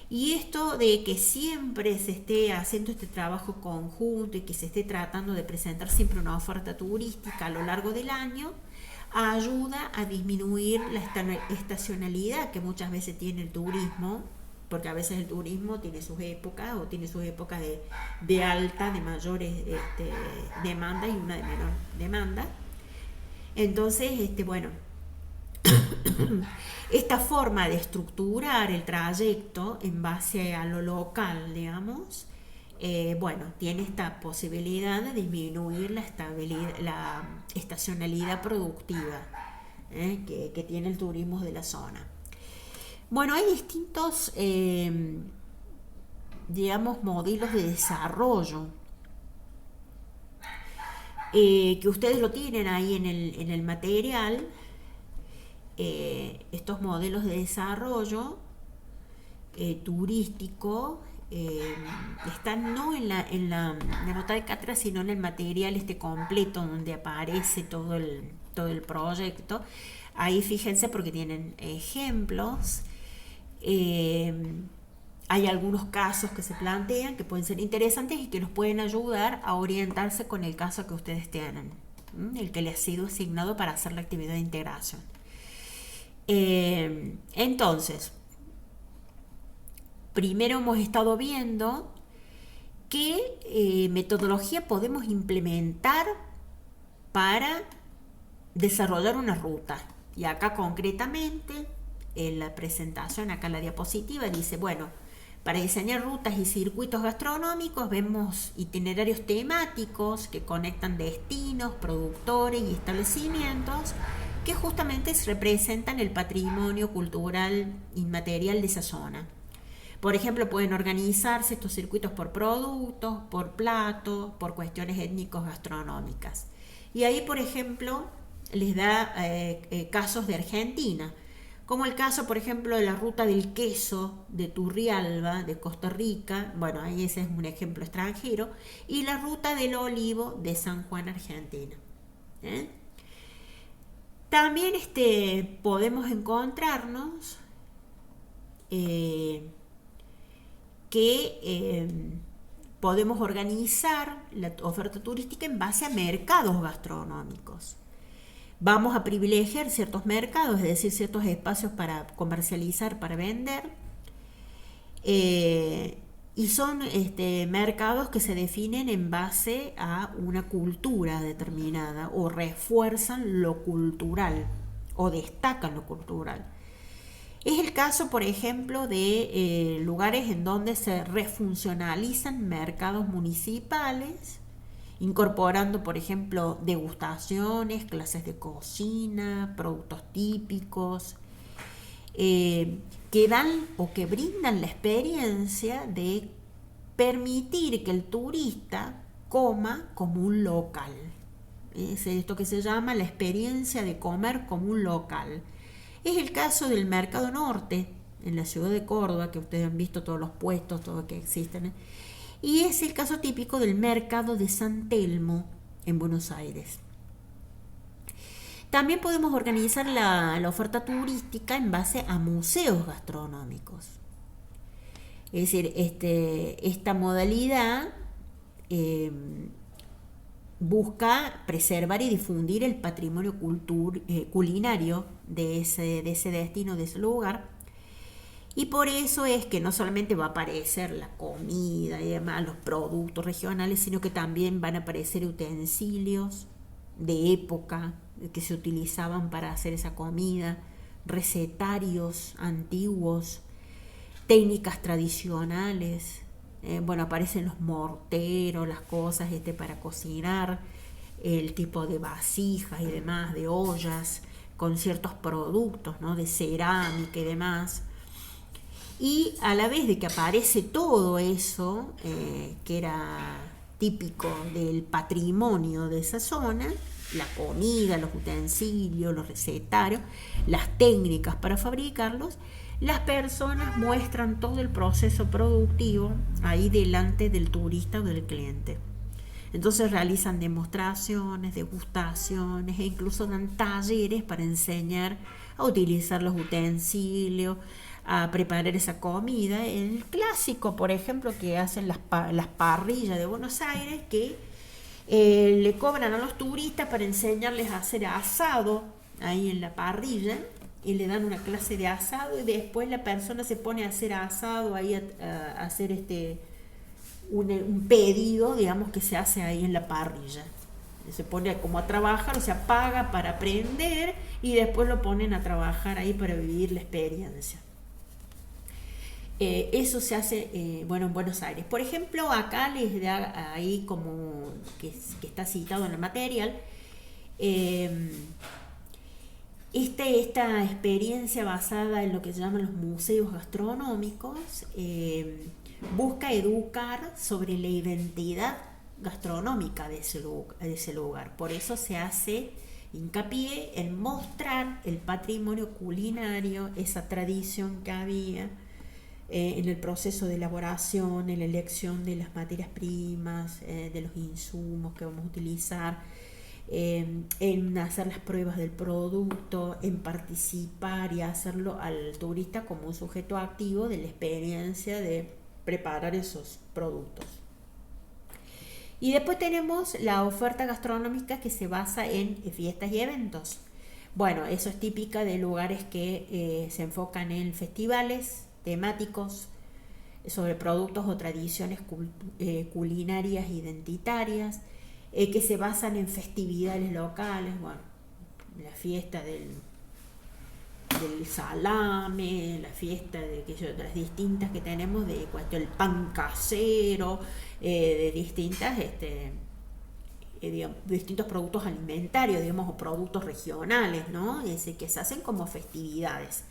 A: Y esto de que siempre se esté haciendo este trabajo conjunto y que se esté tratando de presentar siempre una oferta turística a lo largo del año, ayuda a disminuir la estacionalidad que muchas veces tiene el turismo, porque a veces el turismo tiene sus épocas, o tiene sus épocas de alta, de mayores demanda, y una de menor demanda. Entonces, bueno, esta forma de estructurar el trayecto en base a lo local, digamos, bueno, tiene esta posibilidad de disminuir la estacionalidad productiva que tiene el turismo de la zona. Bueno, hay distintos, digamos, modelos de desarrollo que ustedes lo tienen ahí en el material. Estos modelos de desarrollo turístico están no en la nota de cátedra, sino en el material completo donde aparece todo el proyecto. Ahí fíjense porque tienen ejemplos. Hay algunos casos que se plantean que pueden ser interesantes y que nos pueden ayudar a orientarse con el caso que ustedes tienen, el que les ha sido asignado para hacer la actividad de integración. Entonces, primero hemos estado viendo qué metodología podemos implementar para desarrollar una ruta. Y acá concretamente, en la presentación, acá en la diapositiva, dice, bueno, para diseñar rutas y circuitos gastronómicos vemos itinerarios temáticos que conectan destinos, productores y establecimientos que justamente representan el patrimonio cultural inmaterial de esa zona. Por ejemplo, pueden organizarse estos circuitos por productos, por platos, por cuestiones étnicos gastronómicas. Y ahí, por ejemplo, les da casos de Argentina, como el caso, por ejemplo, de la ruta del queso de Turrialba, de Costa Rica, bueno, ahí ese es un ejemplo extranjero, y la ruta del olivo de San Juan, Argentina. También podemos encontrarnos que podemos organizar la oferta turística en base a mercados gastronómicos. Vamos a privilegiar ciertos mercados, es decir, ciertos espacios para comercializar, para vender, y son mercados que se definen en base a una cultura determinada o refuerzan lo cultural o destacan lo cultural. Es el caso, por ejemplo, de lugares en donde se refuncionalizan mercados municipales, incorporando, por ejemplo, degustaciones, clases de cocina, productos típicos, que dan o que brindan la experiencia de permitir que el turista coma como un local. Es esto que se llama la experiencia de comer como un local. Es el caso del Mercado Norte, en la ciudad de Córdoba, que ustedes han visto todos los puestos, todo lo que existen. Y es el caso típico del Mercado de San Telmo, en Buenos Aires. También podemos organizar la oferta turística en base a museos gastronómicos. Es decir, esta modalidad busca preservar y difundir el patrimonio culinario de ese destino, de ese lugar. Y por eso es que no solamente va a aparecer la comida y demás, los productos regionales, sino que también van a aparecer utensilios de época que se utilizaban para hacer esa comida, recetarios antiguos, técnicas tradicionales. Aparecen los morteros, las cosas para cocinar, el tipo de vasijas y demás, de ollas, con ciertos productos, ¿no?, de cerámica y demás. Y a la vez de que aparece todo eso, que era típico del patrimonio de esa zona, la comida, los utensilios, los recetarios, las técnicas para fabricarlos, las personas muestran todo el proceso productivo ahí delante del turista o del cliente. Entonces realizan demostraciones, degustaciones e incluso dan talleres para enseñar a utilizar los utensilios, a preparar esa comida. El clásico, por ejemplo, que hacen las parrillas de Buenos Aires, que le cobran a los turistas para enseñarles a hacer asado ahí en la parrilla, y le dan una clase de asado y después la persona se pone a hacer asado ahí, a hacer un pedido, digamos, que se hace ahí en la parrilla. Se pone como a trabajar, o sea, paga para aprender y después lo ponen a trabajar ahí para vivir la experiencia. Eso se hace en Buenos Aires. Por ejemplo, acá les da ahí como que está citado en el material, Esta experiencia basada en lo que se llaman los museos gastronómicos busca educar sobre la identidad gastronómica de ese lugar. Por eso se hace hincapié en mostrar el patrimonio culinario, esa tradición que había en el proceso de elaboración, en la elección de las materias primas, de los insumos que vamos a utilizar, en hacer las pruebas del producto, en participar y hacerlo al turista como un sujeto activo de la experiencia de preparar esos productos. Y después tenemos la oferta gastronómica que se basa en fiestas y eventos. Bueno, eso es típica de lugares que se enfocan en festivales temáticos sobre productos o tradiciones culinarias identitarias, que se basan en festividades locales. Bueno, la fiesta del salame, la fiesta de las distintas que tenemos, de el pan casero, de distintas distintos productos alimentarios, digamos, o productos regionales, ¿no? Que se hacen como festividades.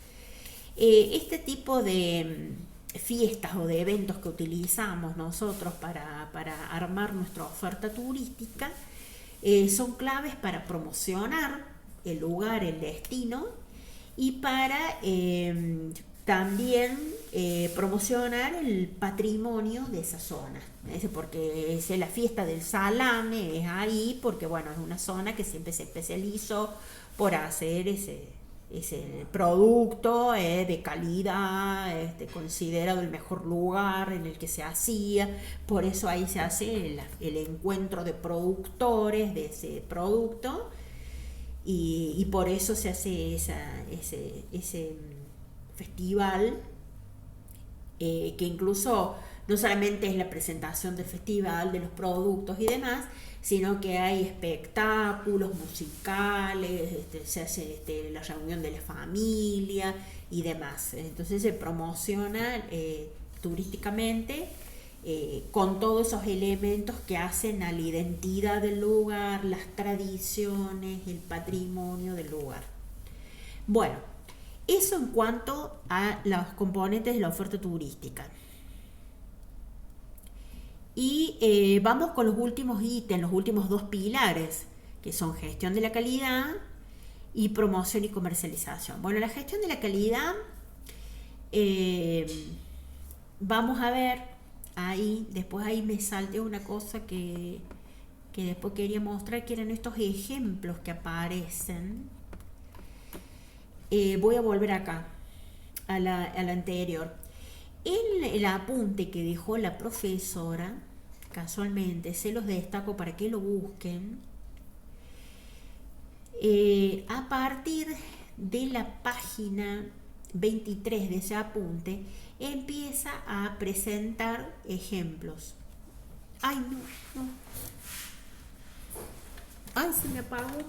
A: Este tipo de fiestas o de eventos que utilizamos nosotros para armar nuestra oferta turística son claves para promocionar el lugar, el destino, y para también promocionar el patrimonio de esa zona. Porque es la fiesta del salame, es ahí porque bueno, es una zona que siempre se especializó por hacer ese producto de calidad, considerado el mejor lugar en el que se hacía. Por eso ahí se hace el encuentro de productores de ese producto, y por eso se hace ese festival, que incluso no solamente es la presentación del festival, de los productos y demás, sino que hay espectáculos musicales, se hace la reunión de la familia y demás. Entonces se promociona turísticamente con todos esos elementos que hacen a la identidad del lugar, las tradiciones, el patrimonio del lugar. Bueno, eso en cuanto a los componentes de la oferta turística. Y vamos con los últimos ítems, los últimos dos pilares, que son gestión de la calidad y promoción y comercialización. Bueno, la gestión de la calidad, vamos a ver ahí, después ahí me salté una cosa que después quería mostrar, que eran estos ejemplos que aparecen. Voy a volver acá, a la anterior. En el apunte que dejó la profesora, casualmente, se los destaco para que lo busquen. A partir de la página 23 de ese apunte, empieza a presentar ejemplos. ¡Ay, no! ¡Ay, se me apagó!